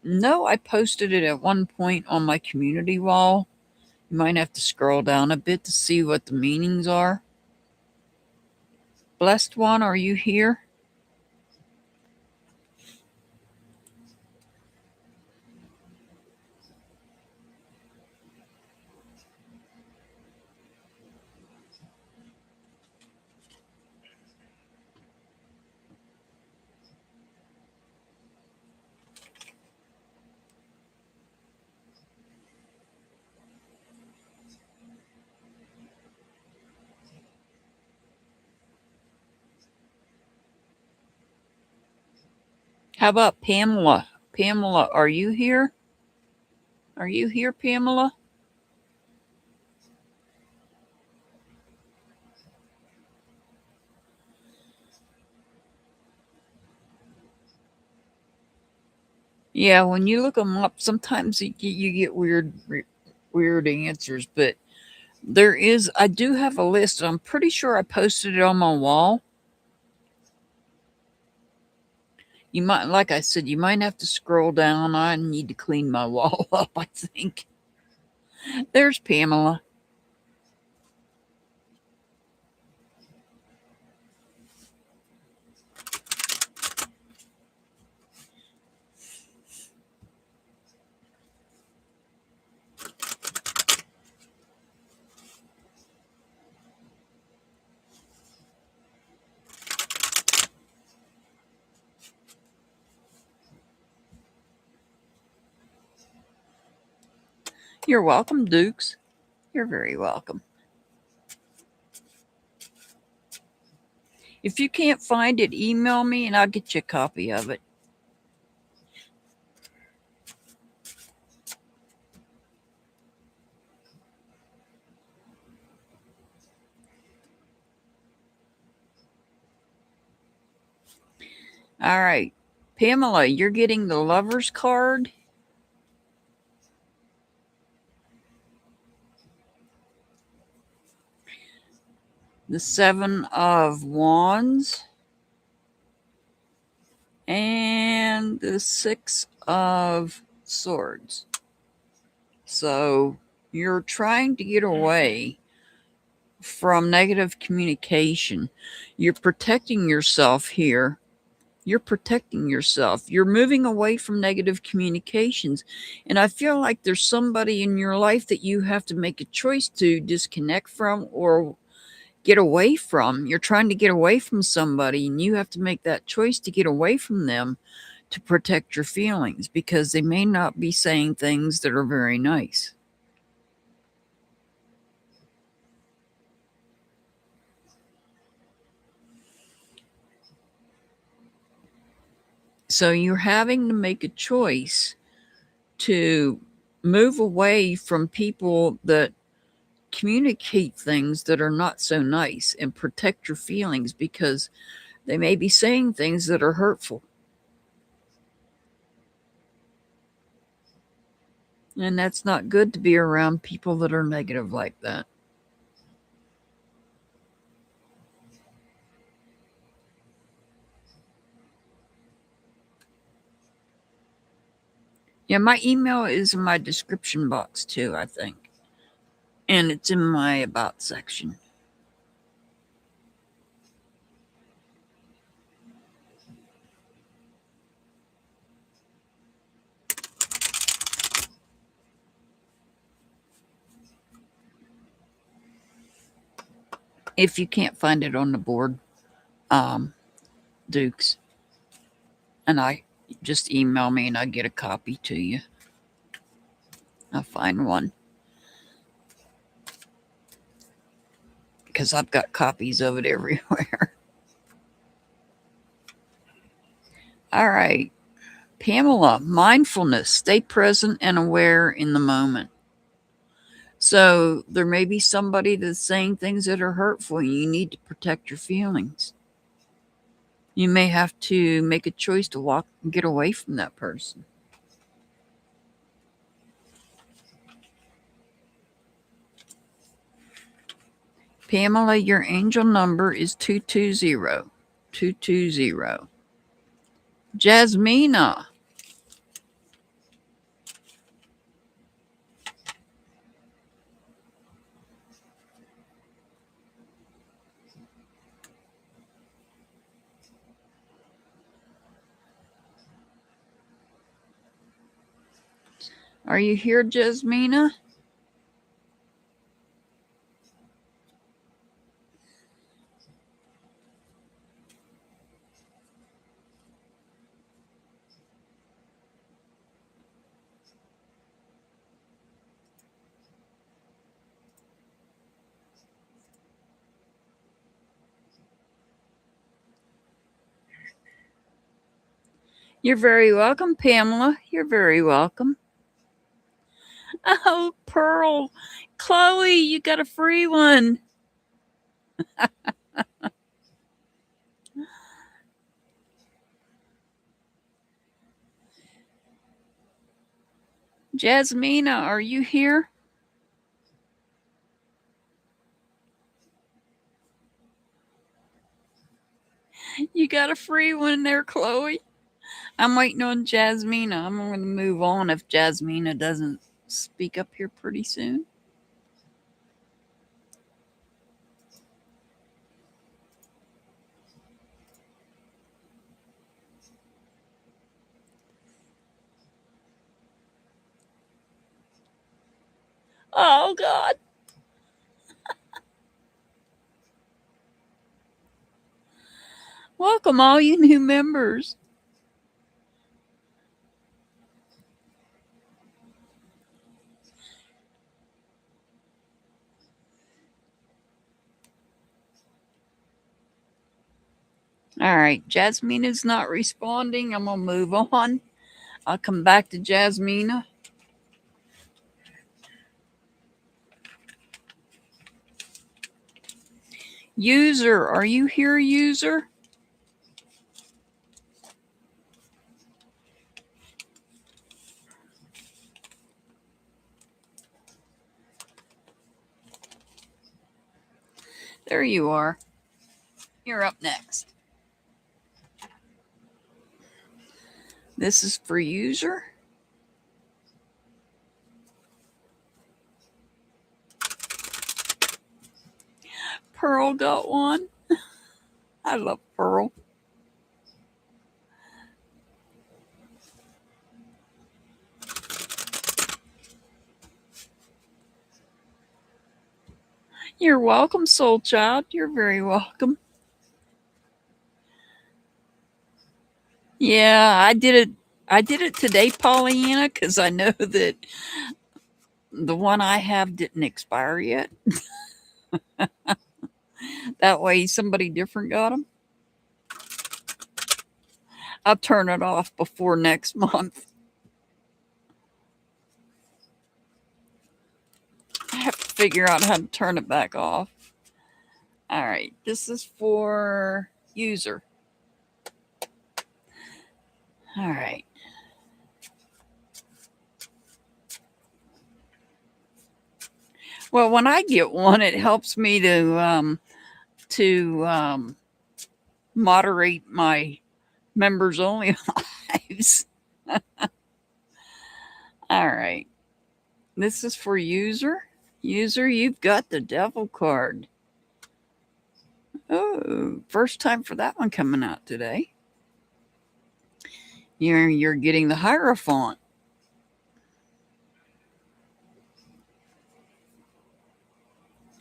know I posted it at one point on my community wall. You might have to scroll down a bit to see what the meanings are. Blessed one, are you here? How about Pamela? Pamela, are you here? Are you here, Pamela? Yeah, when you look them up, sometimes you get weird answers, but I do have a list. I'm pretty sure I posted it on my wall. You might, like I said, you might have to scroll down. I need to clean my wall up, I think. There's Pamela. You're welcome, Dukes. You're very welcome. If you can't find it, email me and I'll get you a copy of it. All right. Pamela, you're getting the Lover's card. The 7 of Wands. And the 6 of Swords. So you're trying to get away from negative communication. You're protecting yourself here. You're protecting yourself. You're moving away from negative communications. And I feel like there's somebody in your life that you have to make a choice to disconnect from or get away from. You're trying to get away from somebody and you have to make that choice to get away from them to protect your feelings because they may not be saying things that are very nice. So you're having to make a choice to move away from people that communicate things that are not so nice and protect your feelings because they may be saying things that are hurtful. And that's not good to be around people that are negative like that. Yeah, my email is in my description box too, I think. And it's in my about section. If you can't find it on the board, Dukes, and I just email me and I get a copy to you. I'll find one. Because I've got copies of it everywhere. All right. Pamela, mindfulness, stay present and aware in the moment. So there may be somebody that's saying things that are hurtful. You need to protect your feelings. You may have to make a choice to walk and get away from that person. Pamela, your angel number is 220. 220. Jasmina. Are you here, Jasmina? You're very welcome, Pamela. You're very welcome. Oh, Pearl. Chloe, you got a free one. Jasmina, are you here? You got a free one there, Chloe. I'm waiting on Jasmina. I'm going to move on if Jasmina doesn't speak up here pretty soon. Oh, God. Welcome, all you new members. All right, Jasmina's not responding. I'm going to move on. I'll come back to Jasmina. User, are you here, user? There you are. You're up next. This is for user. Pearl got one. I love Pearl. You're welcome, soul child. You're very welcome. Yeah, I did it. I did it today, Pollyanna, because I know that the one I have didn't expire yet. That way, somebody different got them. I'll turn it off before next month. I have to figure out how to turn it back off. All right, this is for user. All right. Well, when I get one, it helps me to moderate my members only lives. All right. This is for user. User, you've got the devil card. Oh, first time for that one coming out today. You're getting the Hierophant.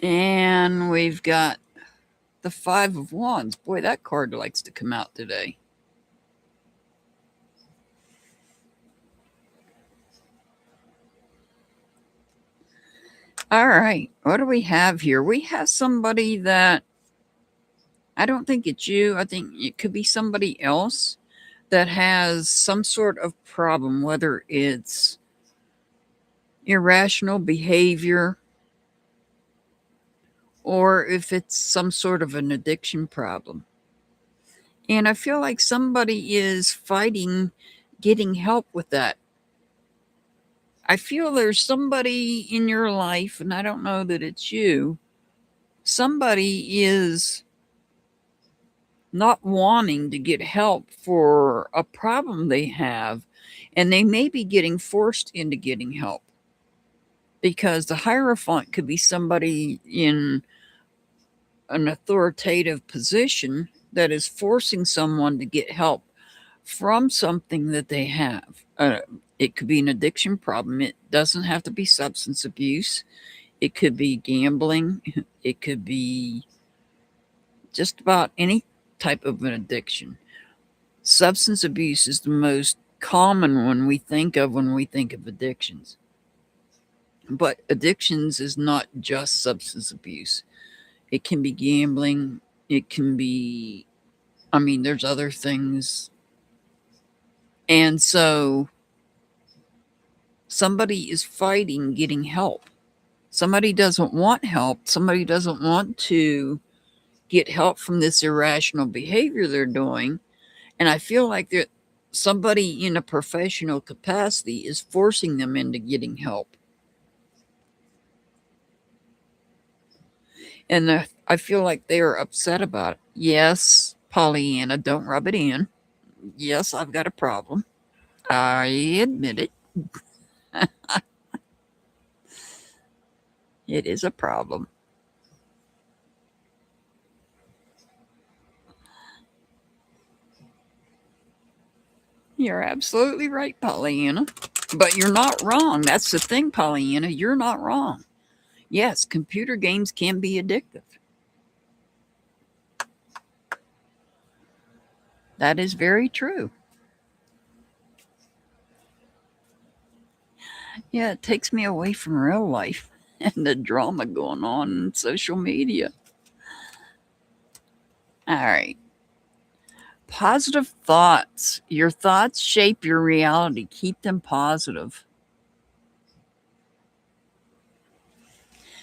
And we've got the Five of Wands. Boy, that card likes to come out today. All right. What do we have here? We have somebody that I don't think it's you. I think it could be somebody else that has some sort of problem, whether it's irrational behavior or if it's some sort of an addiction problem. And I feel like somebody is fighting getting help with that. I feel there's somebody in your life, and I don't know that it's you, somebody is not wanting to get help for a problem they have, and they may be getting forced into getting help because the Hierophant could be somebody in an authoritative position that is forcing someone to get help from something that they have. It could be an addiction problem. It doesn't have to be substance abuse. It could be gambling. It could be just about any type of an addiction. Substance abuse is the most common one we think of when we think of addictions. But addictions is not just substance abuse. It can be gambling. It can be, I mean, there's other things. And so somebody is fighting getting help. Somebody doesn't want help. Somebody doesn't want to get help from this irrational behavior they're doing. And I feel like that somebody in a professional capacity is forcing them into getting help. And I feel like they are upset about it. Yes, Pollyanna, don't rub it in. Yes, I've got a problem. I admit it. It is a problem. You're absolutely right, Pollyanna. But you're not wrong. That's the thing, Pollyanna. You're not wrong. Yes, computer games can be addictive. That is very true. Yeah, it takes me away from real life and the drama going on in social media. All right. Positive thoughts. Your thoughts shape your reality. Keep them positive.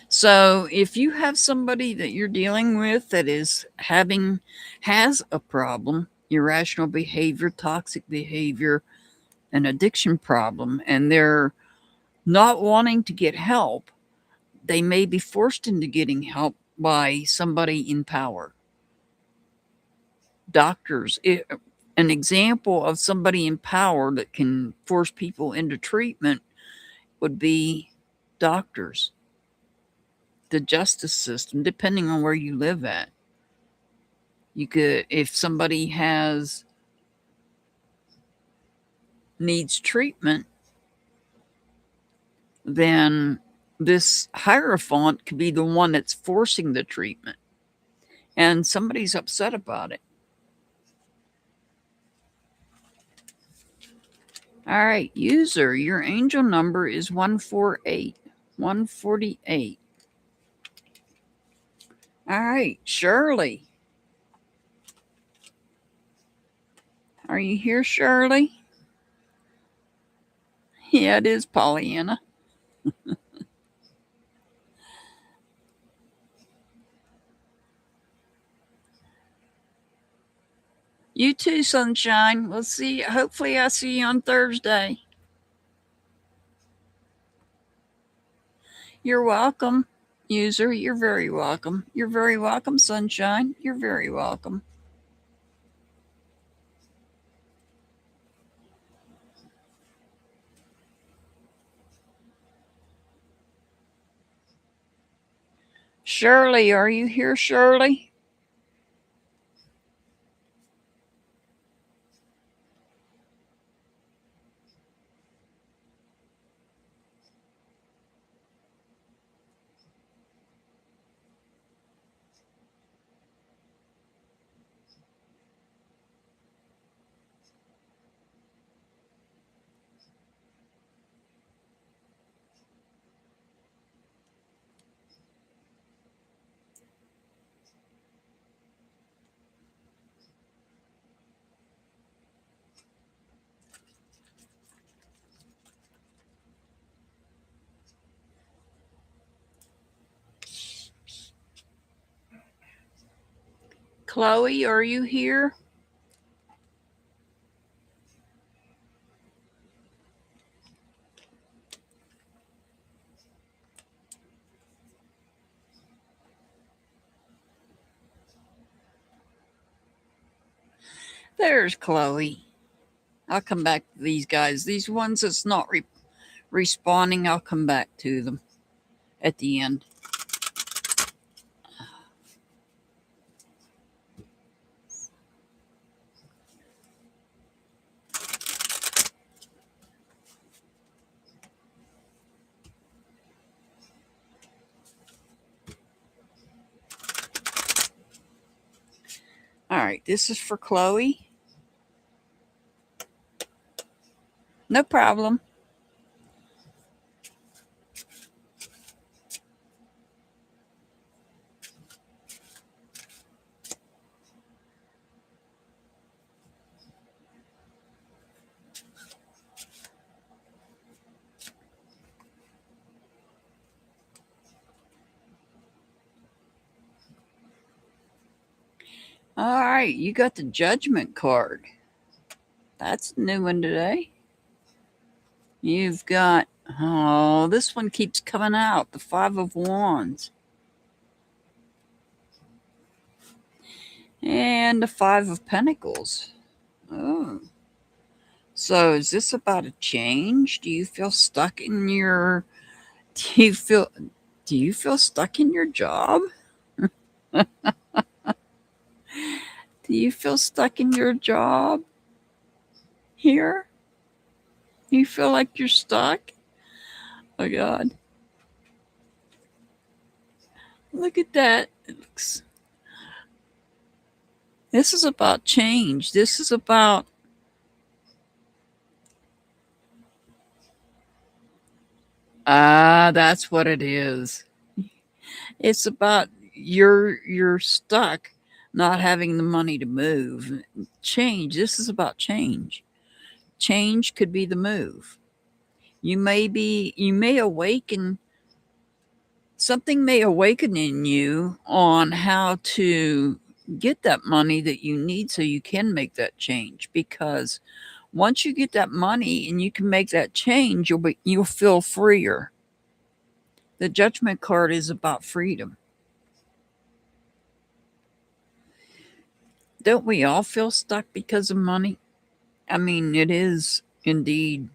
So if you have somebody that you're dealing with that has a problem, irrational behavior, toxic behavior, an addiction problem, and they're not wanting to get help, they may be forced into getting help by somebody in power. Doctors, an example of somebody in power that can force people into treatment would be doctors, the justice system, depending on where you live at. You could, if somebody needs treatment, then this Hierophant could be the one that's forcing the treatment, and somebody's upset about it. All right, user, your angel number is 148. 148. All right, Shirley. Are you here, Shirley? Yeah, it is Pollyanna. You too, Sunshine. We'll see. Hopefully, I see you on Thursday. You're welcome, user. You're very welcome. You're very welcome, Sunshine. You're very welcome. Shirley, are you here, Shirley? Chloe, are you here? There's Chloe. I'll come back to these guys. These ones that's not responding, I'll come back to them at the end. All right, this is for Chloe. No problem. All right, you got the judgment card. That's a new one today. You've got, oh, this one keeps coming out, the Five of Wands. And the Five of Pentacles. Oh. So is this about a change? Do you feel stuck in your do you feel stuck in your job? Do you feel stuck in your job here? You feel like you're stuck? Oh God. Look at that. This is about change. This is about that's what it is. It's about you're stuck not having the money to move. Change. This is about change. Change could be the move. You may awaken something may awaken in you on how to get that money that you need so you can make that change, because once you get that money and you can make that change, you'll feel freer. The judgment card is about freedom. Don't we all feel stuck because of money? I mean, it is indeed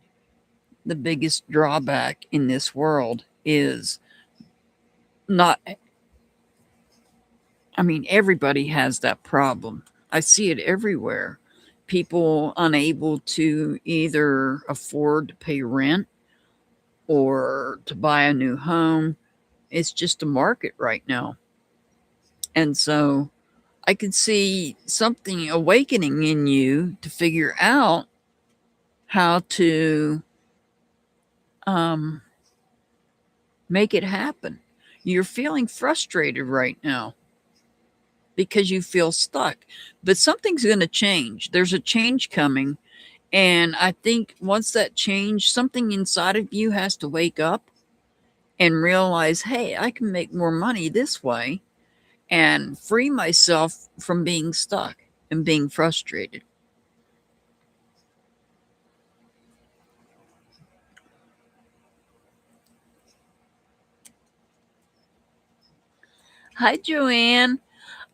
the biggest drawback in this world is not, I mean, everybody has that problem. I see it everywhere. People unable to either afford to pay rent or to buy a new home. It's just a market right now. And so I could see something awakening in you to figure out how to make it happen. You're feeling frustrated right now because you feel stuck, but something's going to change. There's a change coming. And I think once that change, something inside of you has to wake up and realize, hey, I can make more money this way and free myself from being stuck and being frustrated. Hi, Joanne.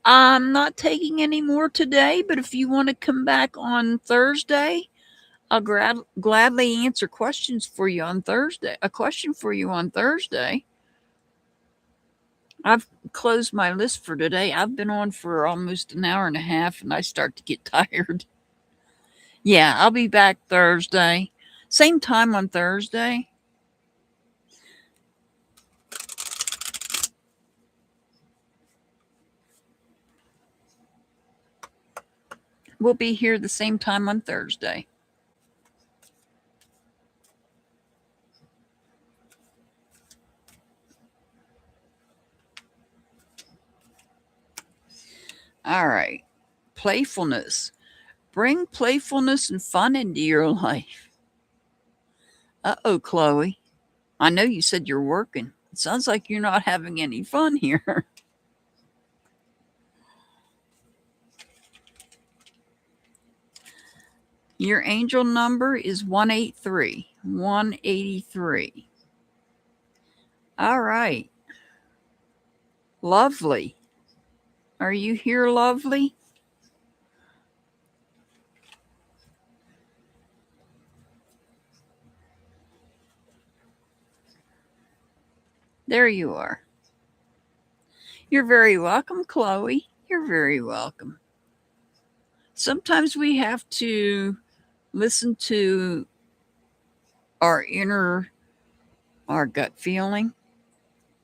I'm not taking any more today, but if you want to come back on Thursday, I'll gladly answer questions for you on Thursday. A question for you on Thursday. I've closed my list for today. I've been on for almost an hour and a half and I start to get tired. Yeah, I'll be back Thursday. Same time on Thursday. We'll be here the same time on Thursday. All right. Playfulness. Bring playfulness and fun into your life. Uh-oh, Chloe. I know you said you're working. It sounds like you're not having any fun here. Your angel number is 183. 183. All right. Lovely. Are you here, Lovely? There you are. You're very welcome, Chloe. You're very welcome. Sometimes we have to listen to our gut feeling,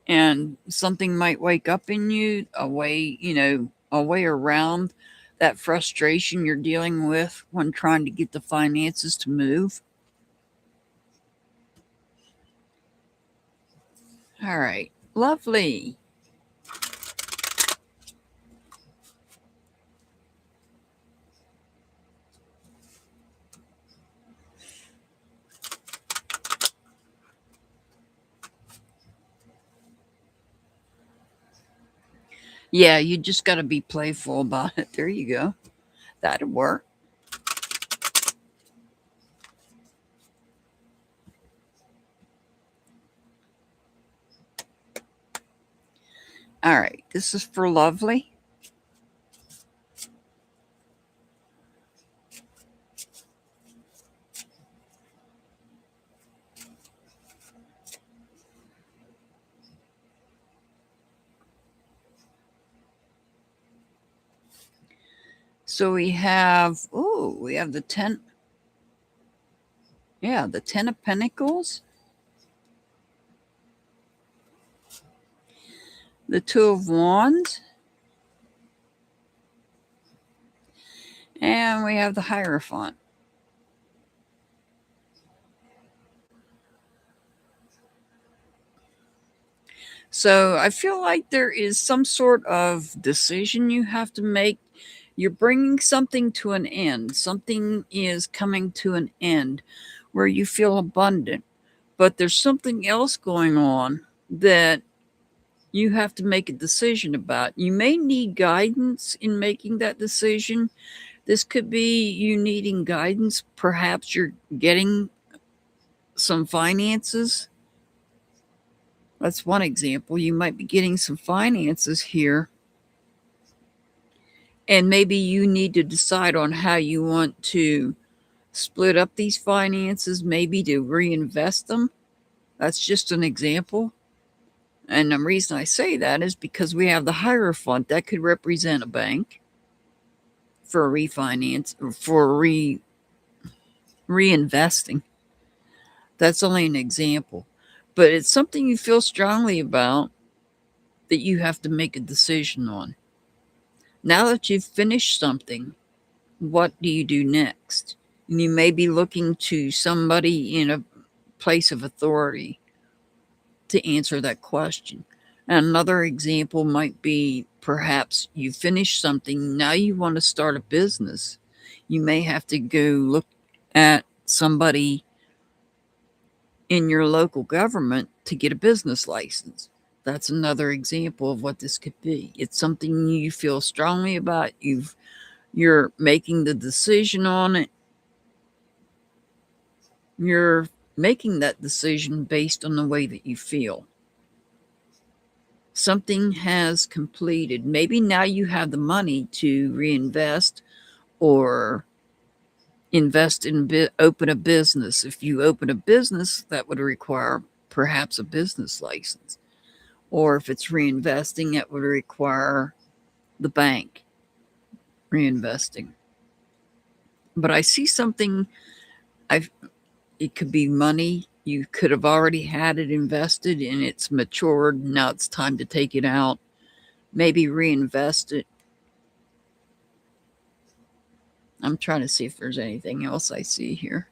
and something might wake up in you, a way around that frustration you're dealing with when trying to get the finances to move. All right. Lovely. Yeah, you just got to be playful about it. There you go. That'd work. All right. This is for Lovely. So we have the 10. Yeah, the 10 of Pentacles. The 2 of Wands. And we have the Hierophant. So I feel like there is some sort of decision you have to make. You're bringing something to an end. Something is coming to an end where you feel abundant. But there's something else going on that you have to make a decision about. You may need guidance in making that decision. This could be you needing guidance. Perhaps you're getting some finances. That's one example. You might be getting some finances here. And maybe you need to decide on how you want to split up these finances, maybe to reinvest them. That's just an example. And the reason I say that is because we have the Hierophant. That could represent a bank for a refinance or for reinvesting. That's only an example. But it's something you feel strongly about that you have to make a decision on. Now that you've finished something, what do you do next? And you may be looking to somebody in a place of authority to answer that question. Another example might be perhaps you finish something, now you want to start a business. You may have to go look at somebody in your local government to get a business license. That's another example of what this could be. It's something you feel strongly about. You're making the decision on it. You're making that decision based on the way that you feel. Something has completed. Maybe now you have the money to reinvest or invest in open a business. If you open a business, that would require perhaps a business license. Or if it's reinvesting, it would require the bank reinvesting. But I see something. It could be money. You could have already had it invested and it's matured. Now it's time to take it out. Maybe reinvest it. I'm trying to see if there's anything else I see here.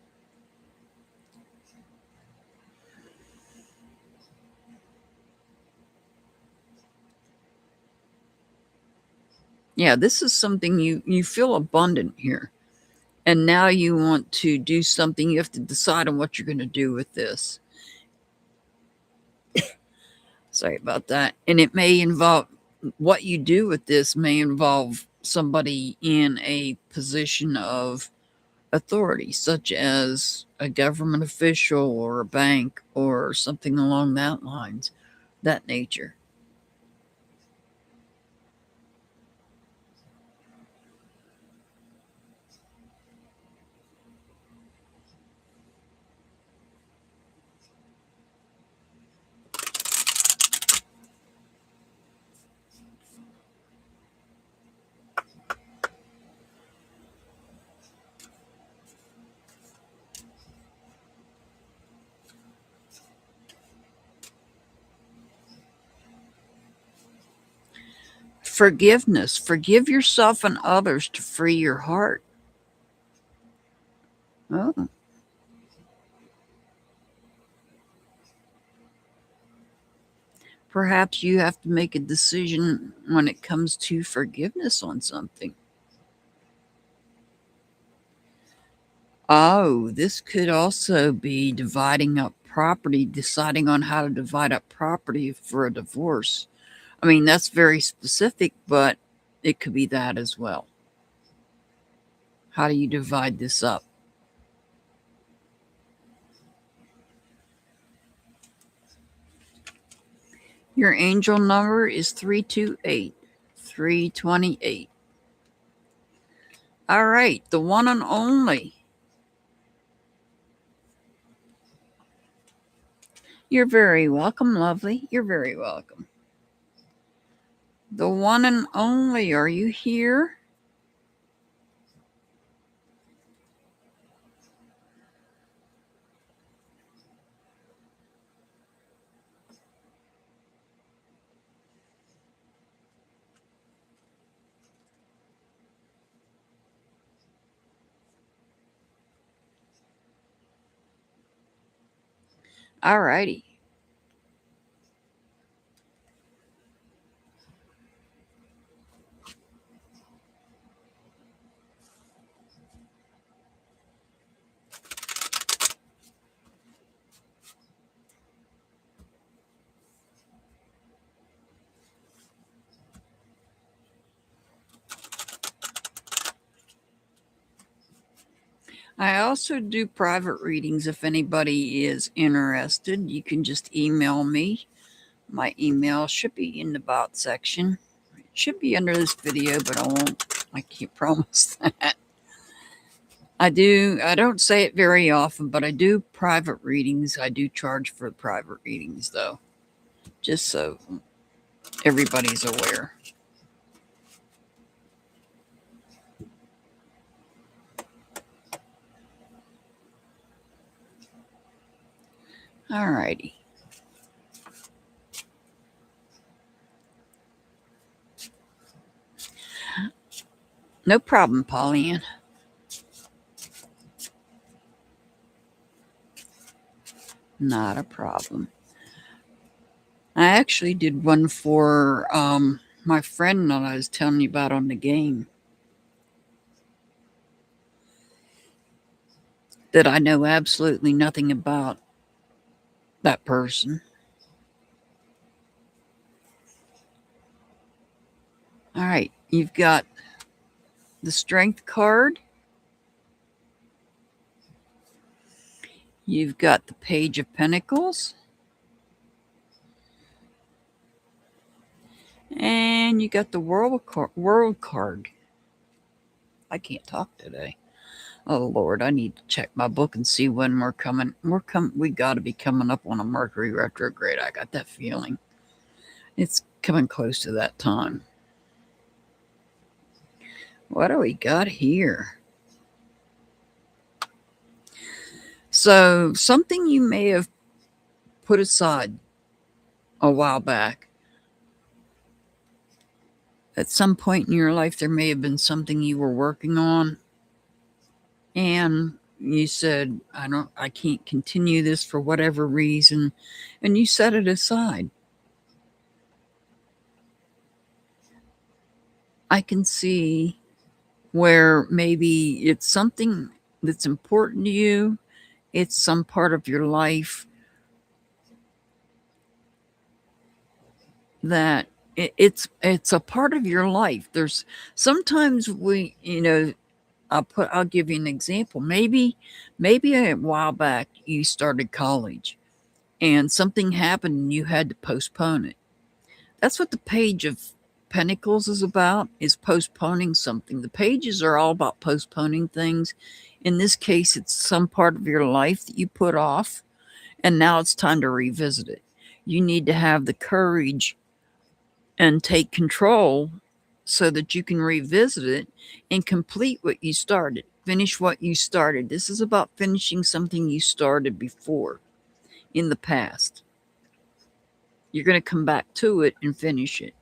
Yeah, this is something you feel abundant here. And now you want to do something. You have to decide on what you're going to do with this. Sorry about that. And it may involve what you do with this may involve somebody in a position of authority, such as a government official or a bank or something along that lines, that nature. Forgiveness. Forgive yourself and others to free your heart. Oh, perhaps you have to make a decision when it comes to forgiveness on something. Oh, this could also be dividing up property, deciding on how to divide up property for a divorce. I mean, that's very specific, but it could be that as well. How do you divide this up? Your angel number is 328, 328. All right, the one and only. You're very welcome, lovely. You're very welcome. The one and only, are you here? All righty. I also do private readings if anybody is interested. You can just email me. My email should be in the about section. It should be under this video, but I can't promise that. I don't say it very often, but I do private readings. I do charge for private readings though, just so everybody's aware. All righty. No problem, Pollyann. Not a problem. I actually did one for my friend that I was telling you about on the game that I know absolutely nothing about that person. All right, you've got the Strength card. You've got the Page of Pentacles. And you got the World card. I can't talk today. Oh Lord, I need to check my book and see when we're coming. We got to be coming up on a Mercury retrograde. I got that feeling. It's coming close to that time. What do we got here? So, something you may have put aside a while back. At some point in your life, there may have been something you were working on, and you said, I can't continue this for whatever reason, and you set it aside. I can see where maybe it's something that's important to you, it's some part of your life that it's a part of your life. There's sometimes I'll give you an example. Maybe a while back you started college and something happened and you had to postpone it. That's what the Page of Pentacles is about, is postponing something. The pages are all about postponing things. In this case, it's some part of your life that you put off, and now it's time to revisit it. You need to have the courage and take control so that you can revisit it and complete what you started. Finish what you started. This is about finishing something you started before in the past. You're going to come back to it and finish it.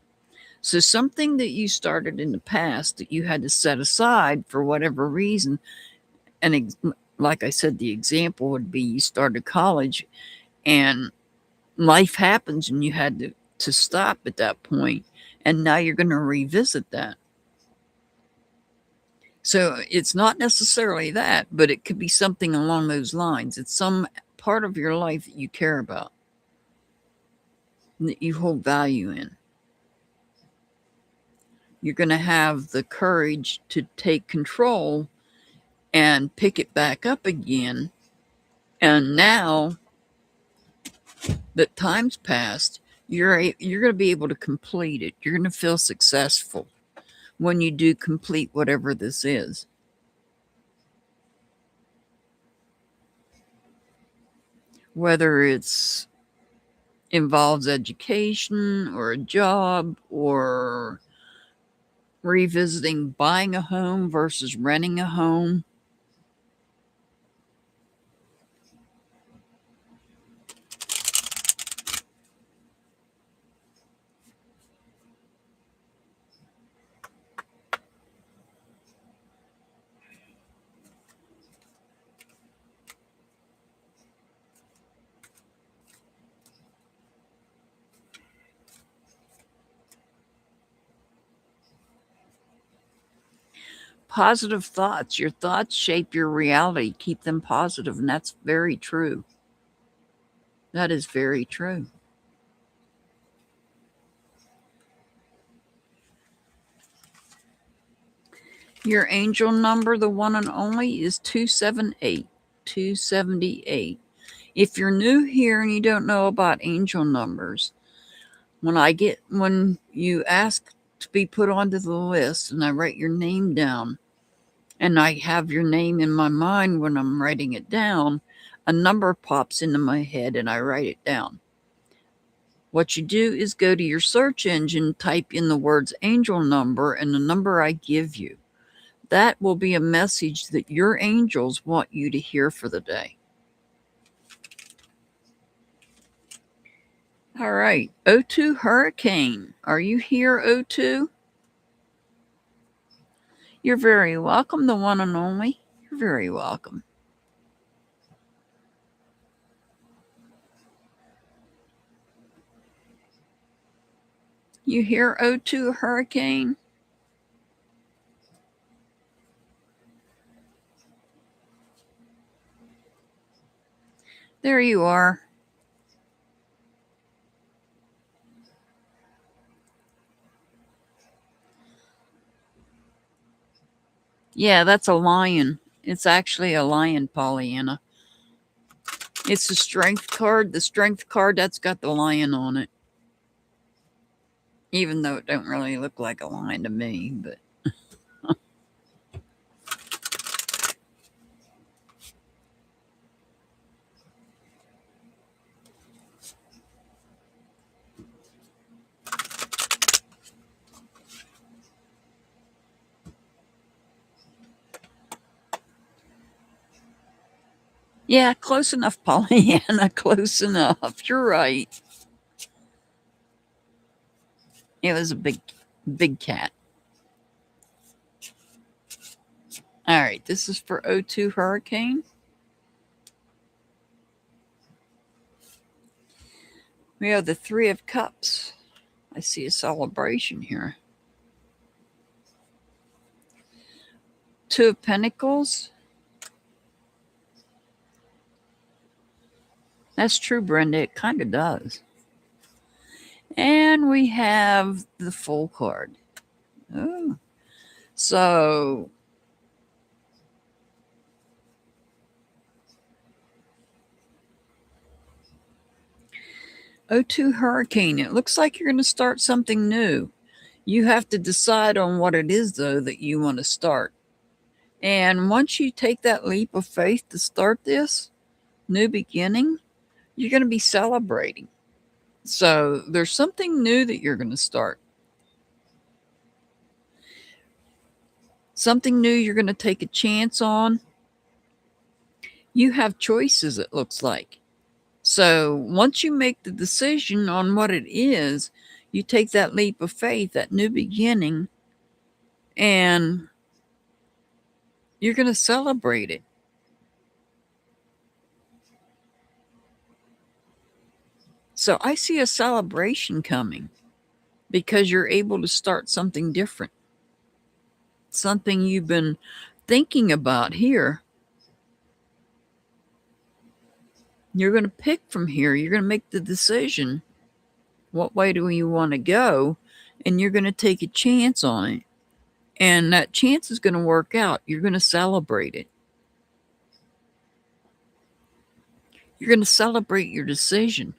So something that you started in the past that you had to set aside for whatever reason, and like I said, the example would be you started college and life happens and you had to stop at that point, and now you're going to revisit that. So it's not necessarily that, but it could be something along those lines. It's some part of your life that you care about, that you hold value in. You're going to have the courage to take control and pick it back up again. And now that time's passed, you're going to be able to complete it. You're going to feel successful when you do complete whatever this is. Whether it's involves education or a job or revisiting buying a home versus renting a home. Positive thoughts. Your thoughts shape your reality. Keep them positive, and that's very true. That is very true. Your angel number, the one and only, is 278. 278. If you're new here and you don't know about angel numbers, when you ask to be put onto the list and I write your name down, and I have your name in my mind when I'm writing it down, a number pops into my head and I write it down. What you do is go to your search engine, type in the words angel number and the number I give you. That will be a message that your angels want you to hear for the day. All right, O2 Hurricane. Are you here, O2? You're very welcome, the one and only. You're very welcome. You hear O2 Hurricane? There you are. Yeah, that's a lion. It's actually a lion, Pollyanna. It's a strength card. The strength card, that's got the lion on it. Even though it don't really look like a lion to me, but yeah, close enough, Pollyanna. Close enough. You're right. It was a big cat. All right, this is for O2 Hurricane. We have the Three of Cups. I see a celebration here. Two of Pentacles. That's true, Brenda. It kind of does. And we have the Full card. Oh. So O2 Hurricane, it looks like you're going to start something new. You have to decide on what it is, though, that you want to start. And once you take that leap of faith to start this new beginning, you're going to be celebrating. So there's something new that you're going to start. Something new you're going to take a chance on. You have choices, it looks like. So once you make the decision on what it is, you take that leap of faith, that new beginning, and you're going to celebrate it. So I see a celebration coming because you're able to start something different. Something you've been thinking about here. You're going to pick from here. You're going to make the decision. What way do you want to go? And you're going to take a chance on it. And that chance is going to work out. You're going to celebrate it. You're going to celebrate your decision.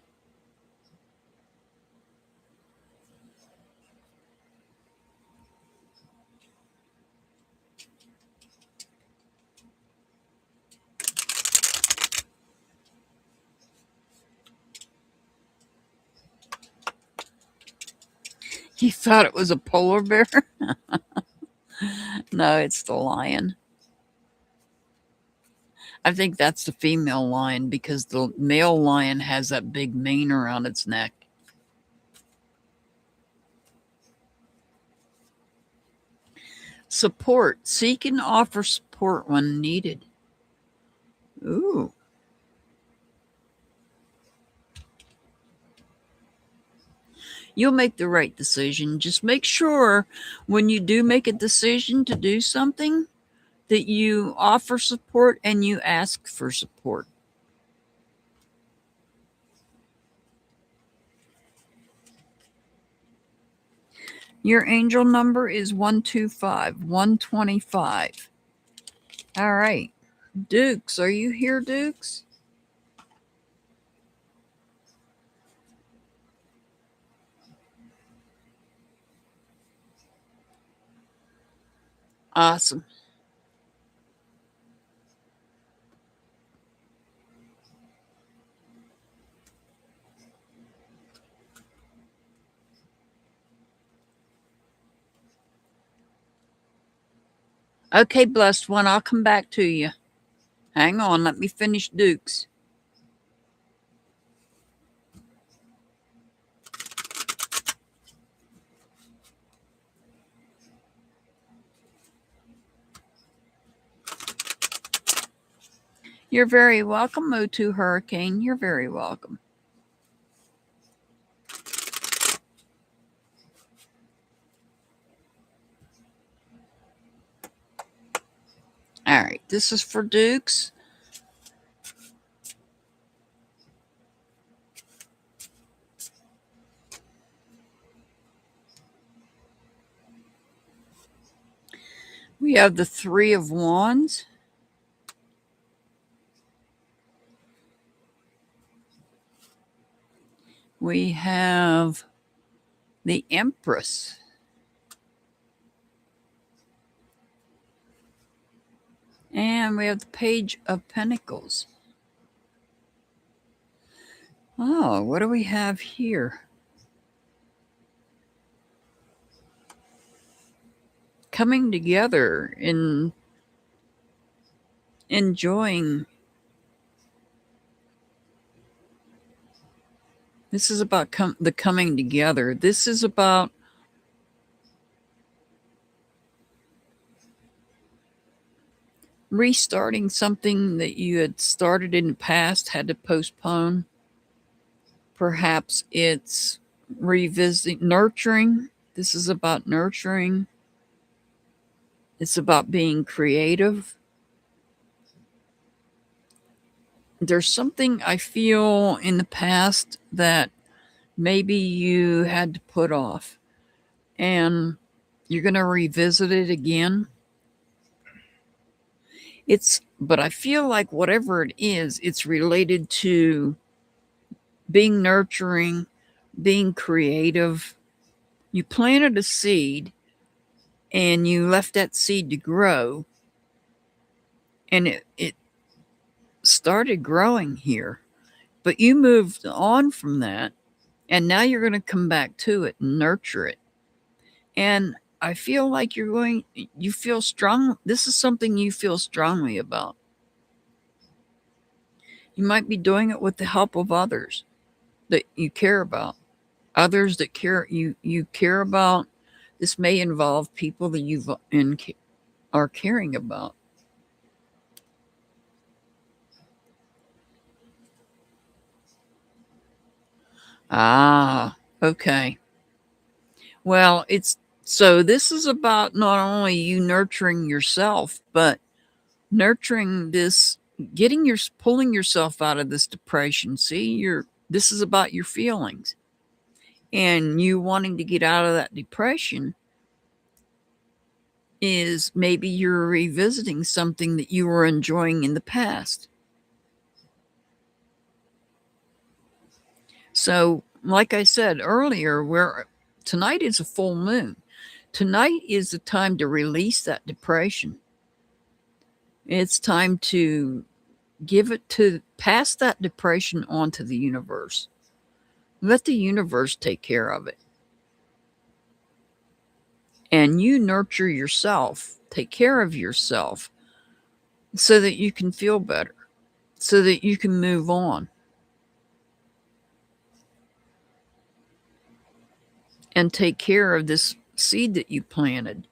You thought it was a polar bear? No, it's the lion. I think that's the female lion because the male lion has that big mane around its neck. Support. Seek and offer support when needed. Ooh. You'll make the right decision. Just make sure when you do make a decision to do something that you offer support and you ask for support. Your angel number is 125, 125. All right. Dukes, are you here, Dukes? Awesome. Okay, blessed one, I'll come back to you. Hang on, let me finish Dukes. You're very welcome, O2 Hurricane. You're very welcome. All right, this is for Dukes. We have the Three of Wands. We have the Empress. And we have the Page of Pentacles. Oh, what do we have here? Coming together and enjoying. This is about the coming together. This is about restarting something that you had started in the past, had to postpone. Perhaps it's revisiting, nurturing. This is about nurturing. It's about being creative. There's something I feel in the past that maybe you had to put off, and you're going to revisit it again. But I feel like whatever it is, it's related to being nurturing, being creative. You planted a seed and you left that seed to grow, and it started growing here, but you moved on from that, and now you're going to come back to it and nurture it. And I feel like you feel strong. This is something you feel strongly about. You might be doing it with the help of others that you care about, others that you care about. This may involve people that you are caring about. Ah, okay. Well, this is about not only you nurturing yourself, but nurturing this, pulling yourself out of this depression. See, this is about your feelings and you wanting to get out of that depression. Is maybe you're revisiting something that you were enjoying in the past. So, like I said earlier, tonight is a full moon. Tonight is the time to release that depression. It's time to pass that depression on to the universe. Let the universe take care of it. And you nurture yourself, take care of yourself so that you can feel better, so that you can move on. And take care of this seed that you planted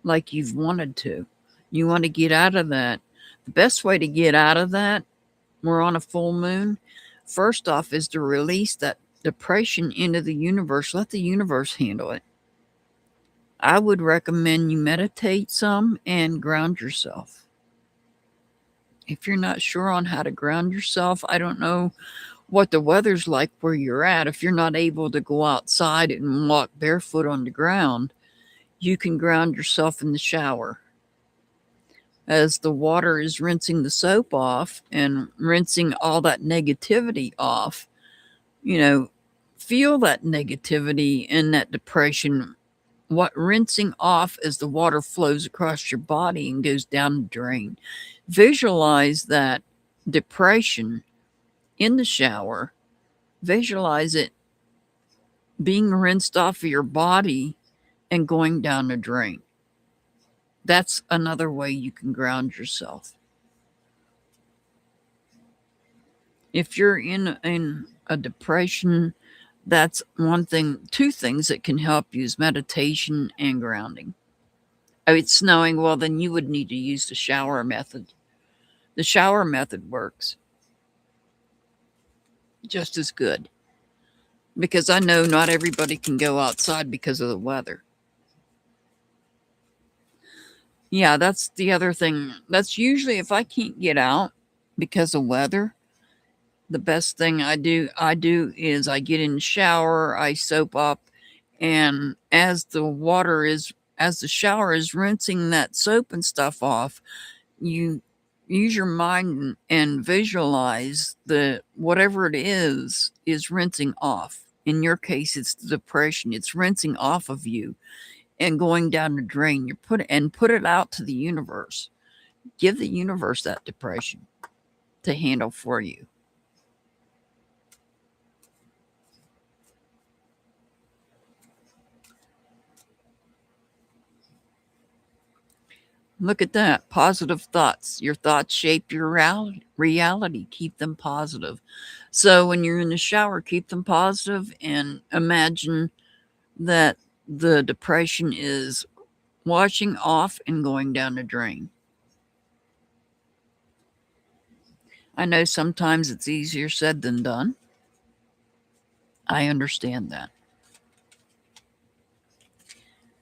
like you've wanted to. You want to get out of that. The best way to get out of that, we're on a full moon, first off, is to release that depression into the universe. Let the universe handle it. I would recommend you meditate some and ground yourself. If you're not sure on how to ground yourself, I don't know what the weather's like where you're at. If you're not able to go outside and walk barefoot on the ground, you can ground yourself in the shower. As the water is rinsing the soap off and rinsing all that negativity off, feel that negativity and that depression, rinsing off as the water flows across your body and goes down the drain. Visualize that depression in the shower. Visualize it being rinsed off of your body and going down the drain. That's another way you can ground yourself. If you're in a depression, that's one thing. Two things that can help you is meditation and grounding. If it's snowing, well, then you would need to use the shower method. The shower method works just as good, because I know not everybody can go outside because of the weather. Yeah, that's the other thing. That's usually if I can't get out because of weather, the best thing I do is I get in the shower, I soap up, and as the shower is rinsing that soap and stuff off, you use your mind and visualize the whatever it is rinsing off. In your case, it's the depression. It's rinsing off of you and going down the drain. Put it out to the universe. Give the universe that depression to handle for you. Look at that. Positive thoughts. Your thoughts shape your reality. Keep them positive. So when you're in the shower, keep them positive and imagine that the depression is washing off and going down the drain. I know sometimes it's easier said than done. I understand that.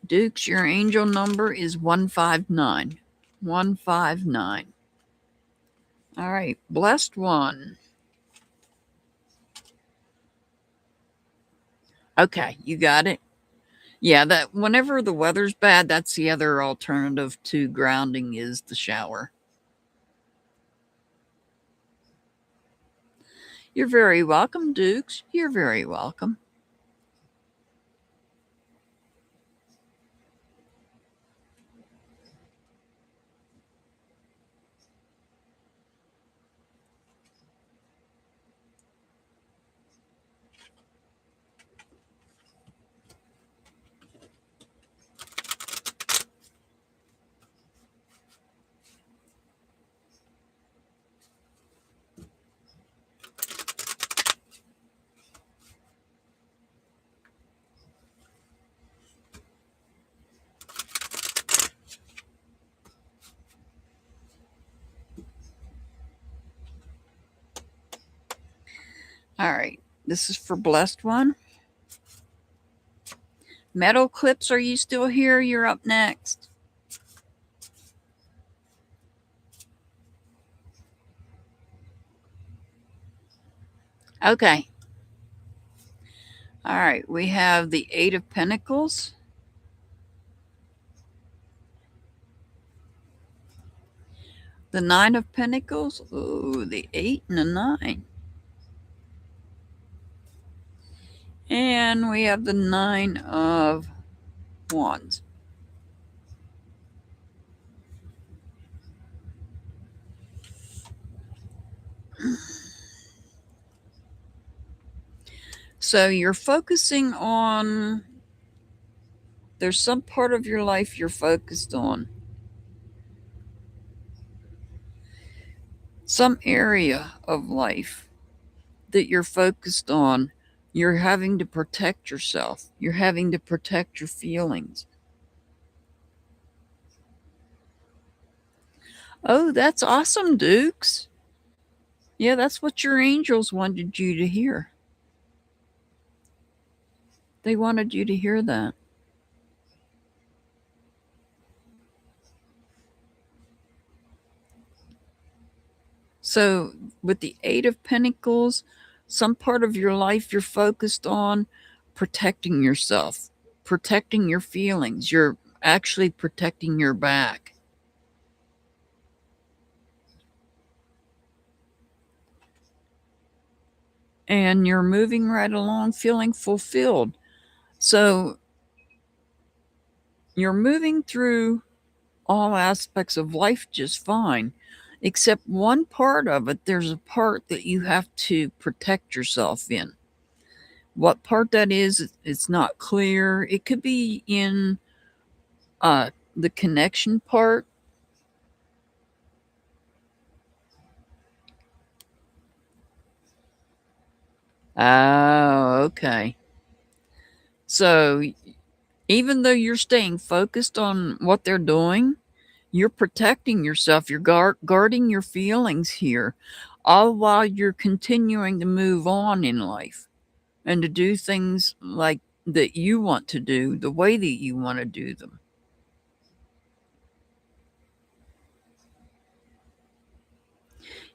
Dukes, your angel number is 159. 159. All right, blessed one. Okay, you got it. Yeah, that whenever the weather's bad, that's the other alternative to grounding is the shower. You're very welcome, Dukes. You're very welcome. All right, this is for blessed one. Metal Clips, are you still here? You're up next. Okay. All right, we have the Eight of Pentacles, the Nine of Pentacles, ooh, the Eight and the Nine. And we have the Nine of Wands. So you're focusing on, there's some part of your life you're focused on. Some area of life that you're focused on, you're having to protect yourself. You're having to protect your feelings. Oh, that's awesome, Dukes. Yeah, that's what your angels wanted you to hear. They wanted you to hear that. So, with the Eight of Pentacles, some part of your life you're focused on protecting yourself, protecting your feelings. You're actually protecting your back. And you're moving right along feeling fulfilled. So, you're moving through all aspects of life just fine, except one part of it, there's a part that you have to protect yourself in. What part that is, it's not clear. It could be in the connection part. Oh, okay. So even though you're staying focused on what they're doing, you're protecting yourself. You're guarding your feelings here, all while you're continuing to move on in life and to do things like that you want to do, the way that you want to do them.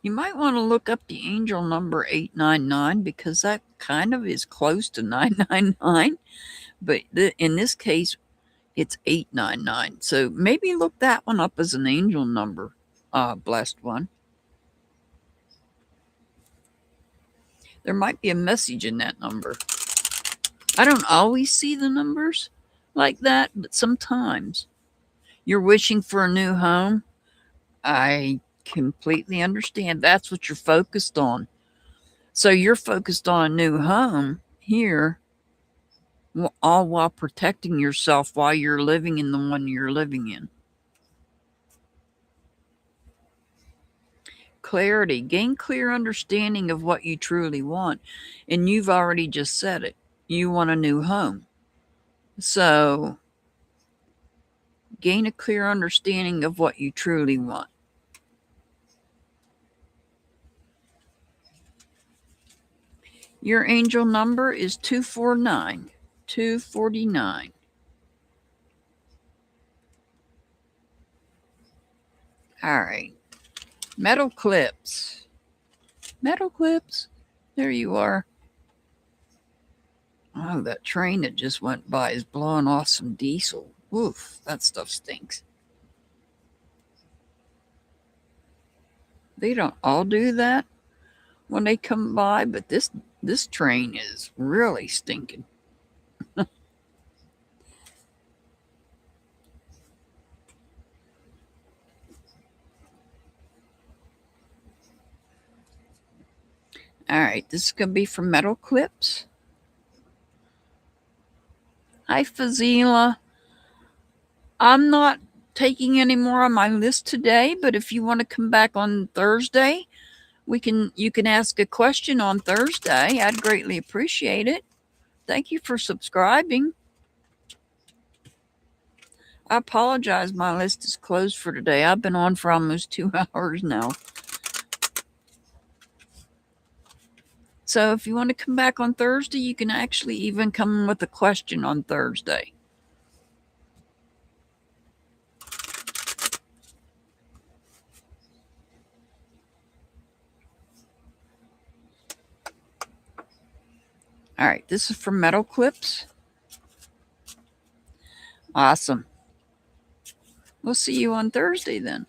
You might want to look up the angel number 899 because that kind of is close to 999. But in this case, it's 899. So maybe look that one up as an angel number, blessed one. There might be a message in that number. I don't always see the numbers like that, but sometimes. You're wishing for a new home. I completely understand. That's what you're focused on. So you're focused on a new home here, all while protecting yourself while you're living in the one you're living in. Clarity, gain clear understanding of what you truly want. And you've already just said it. You want a new home. So gain a clear understanding of what you truly want. Your angel number is 249. 249. All right. Metal clips. Metal clips. There you are. Oh, that train that just went by is blowing off some diesel. Oof, that stuff stinks. They don't all do that when they come by, but this train is really stinking. All right, this is going to be from Metal Clips. Hi, Fazila. I'm not taking any more on my list today, but if you want to come back on Thursday, you can ask a question on Thursday. I'd greatly appreciate it. Thank you for subscribing. I apologize, my list is closed for today. I've been on for almost 2 hours now. So if you want to come back on Thursday, you can actually even come with a question on Thursday. All right, this is from Metal Clips. Awesome. We'll see you on Thursday then.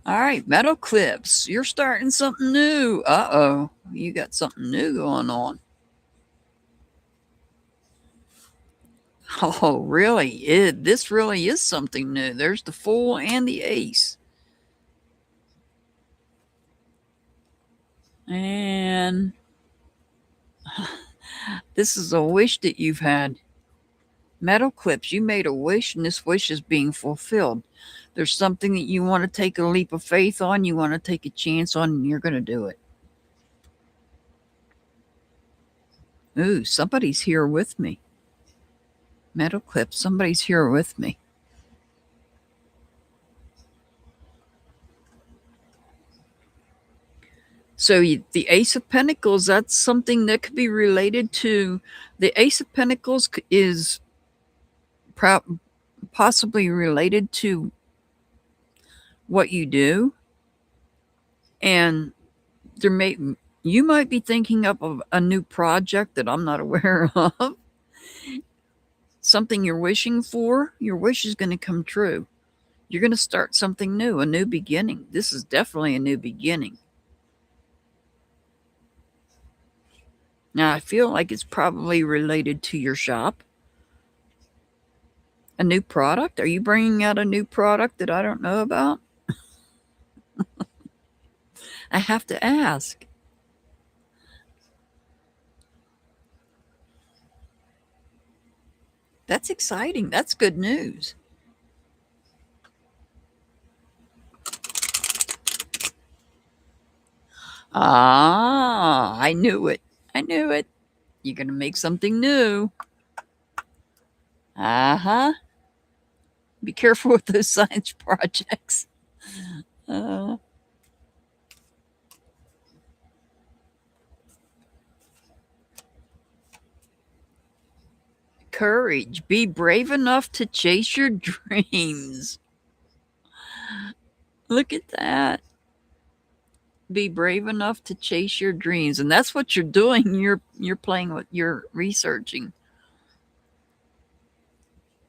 All right, Metal Clips. You're starting something new. Uh-oh. You got something new going on. Oh, really? This really is something new. There's the Fool and the Ace. And this is a wish that you've had. Metal Clips, you made a wish, and this wish is being fulfilled. There's something that you want to take a leap of faith on, you want to take a chance on, and you're going to do it. Ooh, somebody's here with me. Metal Clips, somebody's here with me. So the Ace of Pentacles, that's something that could be related to, the Ace of Pentacles is possibly related to what you do. And you might be thinking up of a new project that I'm not aware of. Something you're wishing for, your wish is going to come true. You're going to start something new, a new beginning. This is definitely a new beginning. Now, I feel like it's probably related to your shop. A new product? Are you bringing out a new product that I don't know about? I have to ask. That's exciting. That's good news. Ah, I knew it. I knew it. You're going to make something new. Uh-huh. Be careful with those science projects. courage. Be brave enough to chase your dreams. Look at that. Be brave enough to chase your dreams. And that's what you're doing. You're playing what you're researching.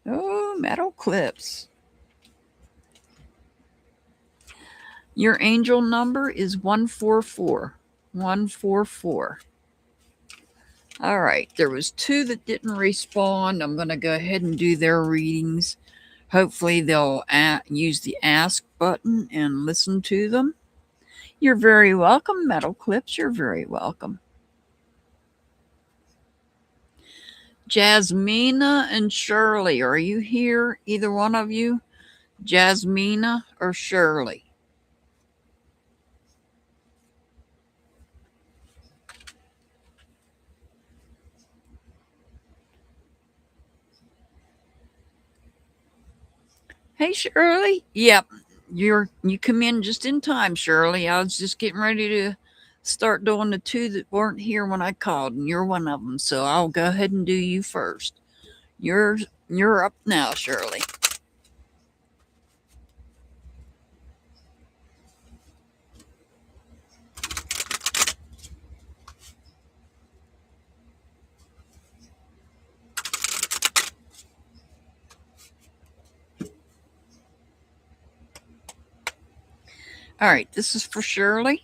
Oh, metal clips. Your angel number is 144. 144. All right. There was 2 that didn't respond. I'm going to go ahead and do their readings. Hopefully they'll use the ask button and listen to them. You're very welcome, Metal Clips. You're very welcome. Jasmina and Shirley, are you here? Either one of you? Jasmina or Shirley? Hey, Shirley. Yep, you come in just in time, Shirley. I was just getting ready to start doing the 2 that weren't here when I called, and you're one of them. So I'll go ahead and do you first. You're up now, Shirley. All right, this is for Shirley.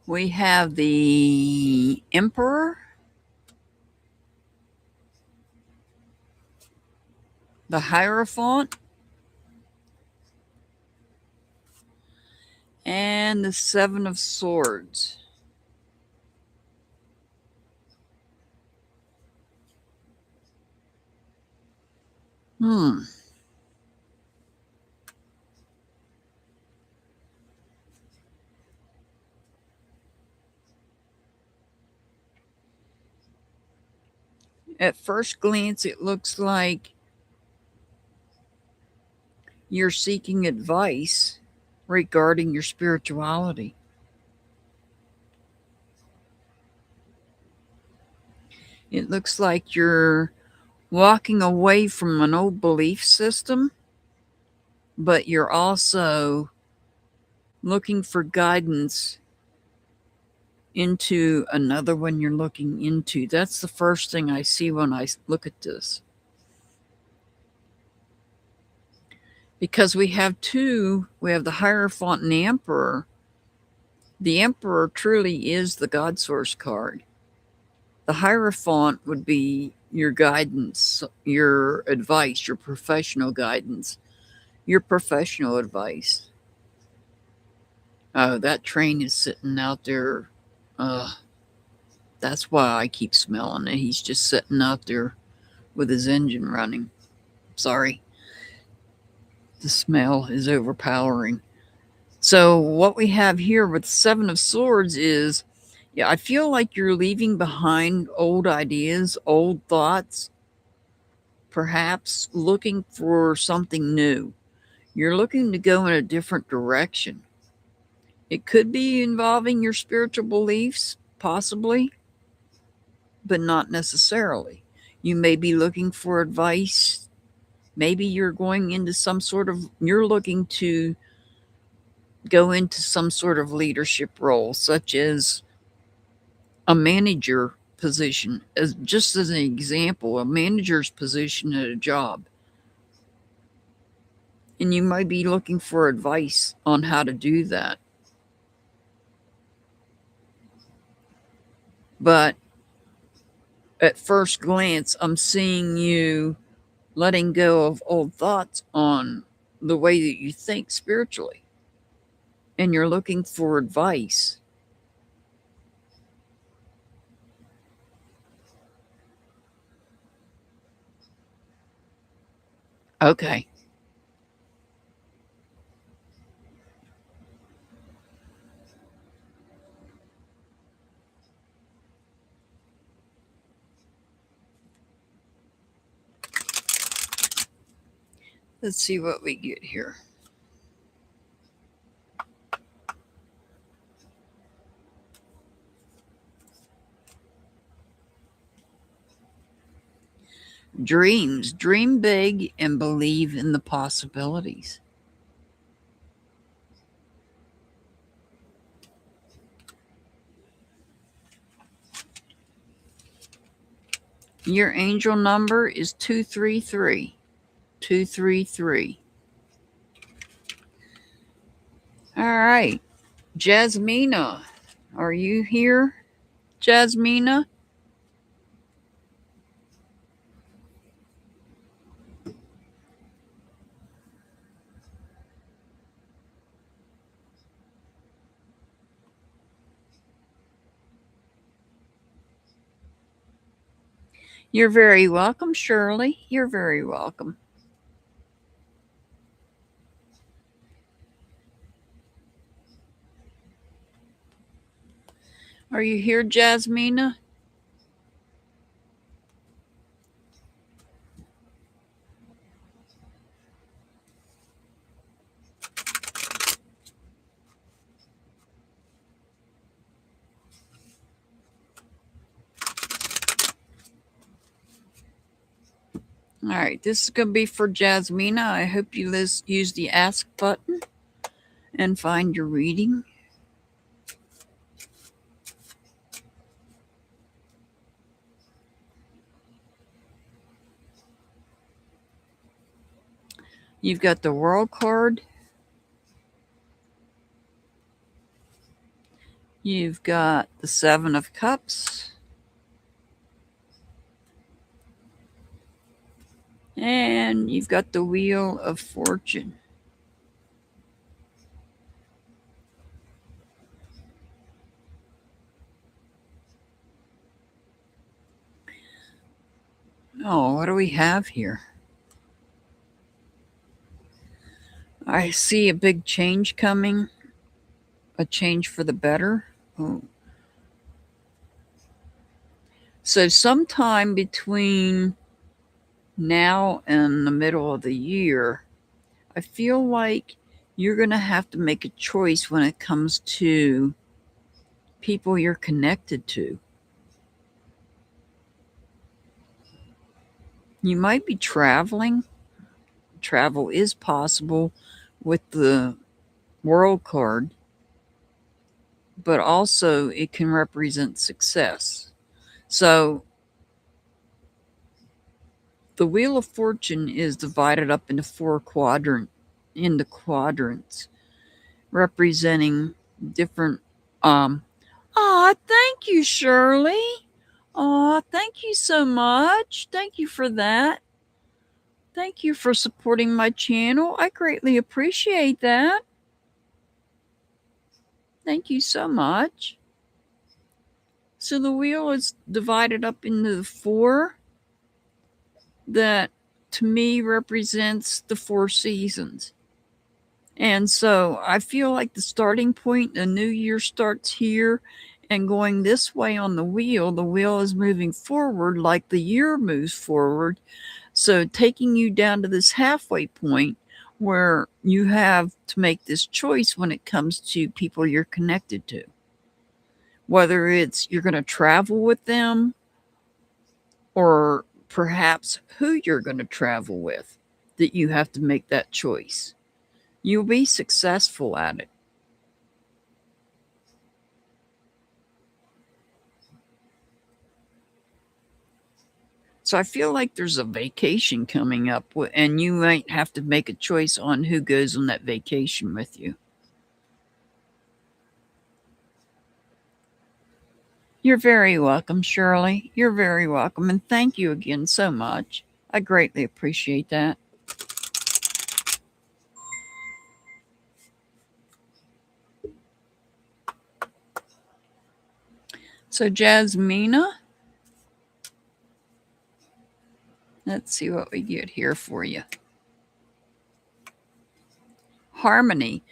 We have the Emperor, the Hierophant, and the 7 of Swords. At first glance, it looks like you're seeking advice regarding your spirituality. It looks like you're walking away from an old belief system, but you're also looking for guidance into another one you're looking into. That's the first thing I see when I look at this. Because we have 2, we have the Hierophant and the Emperor. The Emperor truly is the God Source card. The Hierophant would be your guidance, your advice, your professional guidance, your professional advice. Oh, that train is sitting out there. That's why I keep smelling it. He's just sitting out there with his engine running. Sorry. The smell is overpowering. So what we have here with 7 of Swords is, yeah, I feel like you're leaving behind old ideas, old thoughts, perhaps looking for something new. You're looking to go in a different direction. It could be involving your spiritual beliefs, possibly, but not necessarily. You may be looking for advice. Maybe you're going into you're looking to go into some sort of leadership role, such as a manager position, just as an example, a manager's position at a job. And you might be looking for advice on how to do that. But at first glance, I'm seeing you letting go of old thoughts on the way that you think spiritually. And you're looking for advice. Okay. Let's see what we get here. Dreams. Dream big and believe in the possibilities. Your angel number is 233. 233. All right. Jasmina, are you here? Jasmina? You're very welcome, Shirley. You're very welcome. Are you here, Jasmina? All right, this is going to be for Jasmina. I hope you use the ask button and find your reading. You've got the World card. You've got the Seven of Cups. And you've got the Wheel of Fortune. Oh, what do we have here? I see a big change coming. A change for the better. Oh. So sometime between now and the middle of the year, I feel like you're going to have to make a choice when it comes to people you're connected to. You might be traveling. Travel is possible with the World card, but also it can represent success. So the Wheel of Fortune is divided up into quadrants, representing different thank you, Shirley. Thank you so much. Thank you for that. Thank you for supporting my channel. I greatly appreciate that. Thank you so much. So the wheel is divided up into the four that to me represents the four seasons. And so I feel like the starting point, the new year starts here and going this way on the wheel is moving forward like the year moves forward. So taking you down to this halfway point where you have to make this choice when it comes to people you're connected to. Whether it's you're going to travel with them or perhaps who you're going to travel with, that you have to make that choice. You'll be successful at it. So I feel like there's a vacation coming up, and you might have to make a choice on who goes on that vacation with you. You're very welcome, Shirley. You're very welcome. And thank you again so much. I greatly appreciate that. So, Jasmina, let's see what we get here for you. Harmony.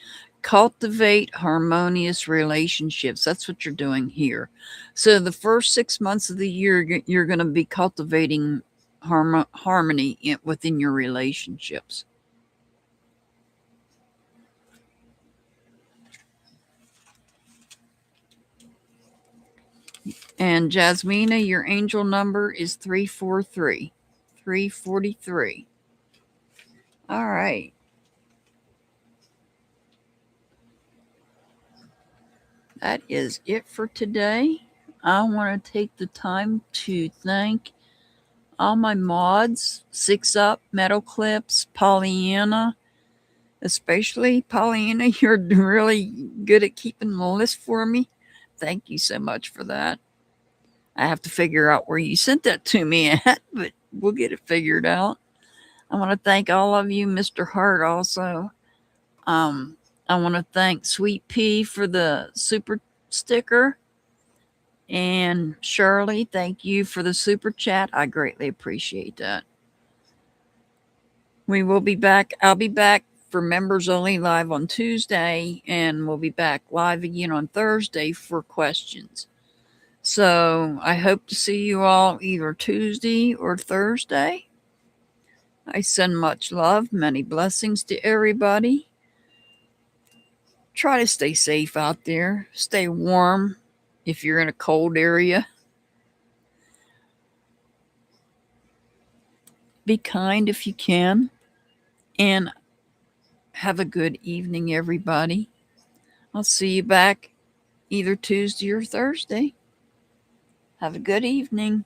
Cultivate harmonious relationships. That's what you're doing here. So the first 6 months of the year, you're going to be cultivating harmony within your relationships. And Jasmina, your angel number is 343. 343. All right. That is it for today. I want to take the time to thank all my mods, Six Up, Metal Clips, Pollyanna, especially Pollyanna. You're really good at keeping the list for me. Thank you so much for that. I have to figure out where you sent that to me at, but we'll get it figured out. I want to thank all of you, Mr. Hart, also. I want to thank Sweet Pea for the super sticker. And Shirley, thank you for the super chat. I greatly appreciate that. We will be back. I'll be back for members only live on Tuesday, and we'll be back live again on Thursday for questions. So I hope to see you all either Tuesday or Thursday. I send much love, many blessings to everybody. Try to stay safe out there. Stay warm if you're in a cold area. Be kind if you can. And have a good evening, everybody. I'll see you back either Tuesday or Thursday. Have a good evening.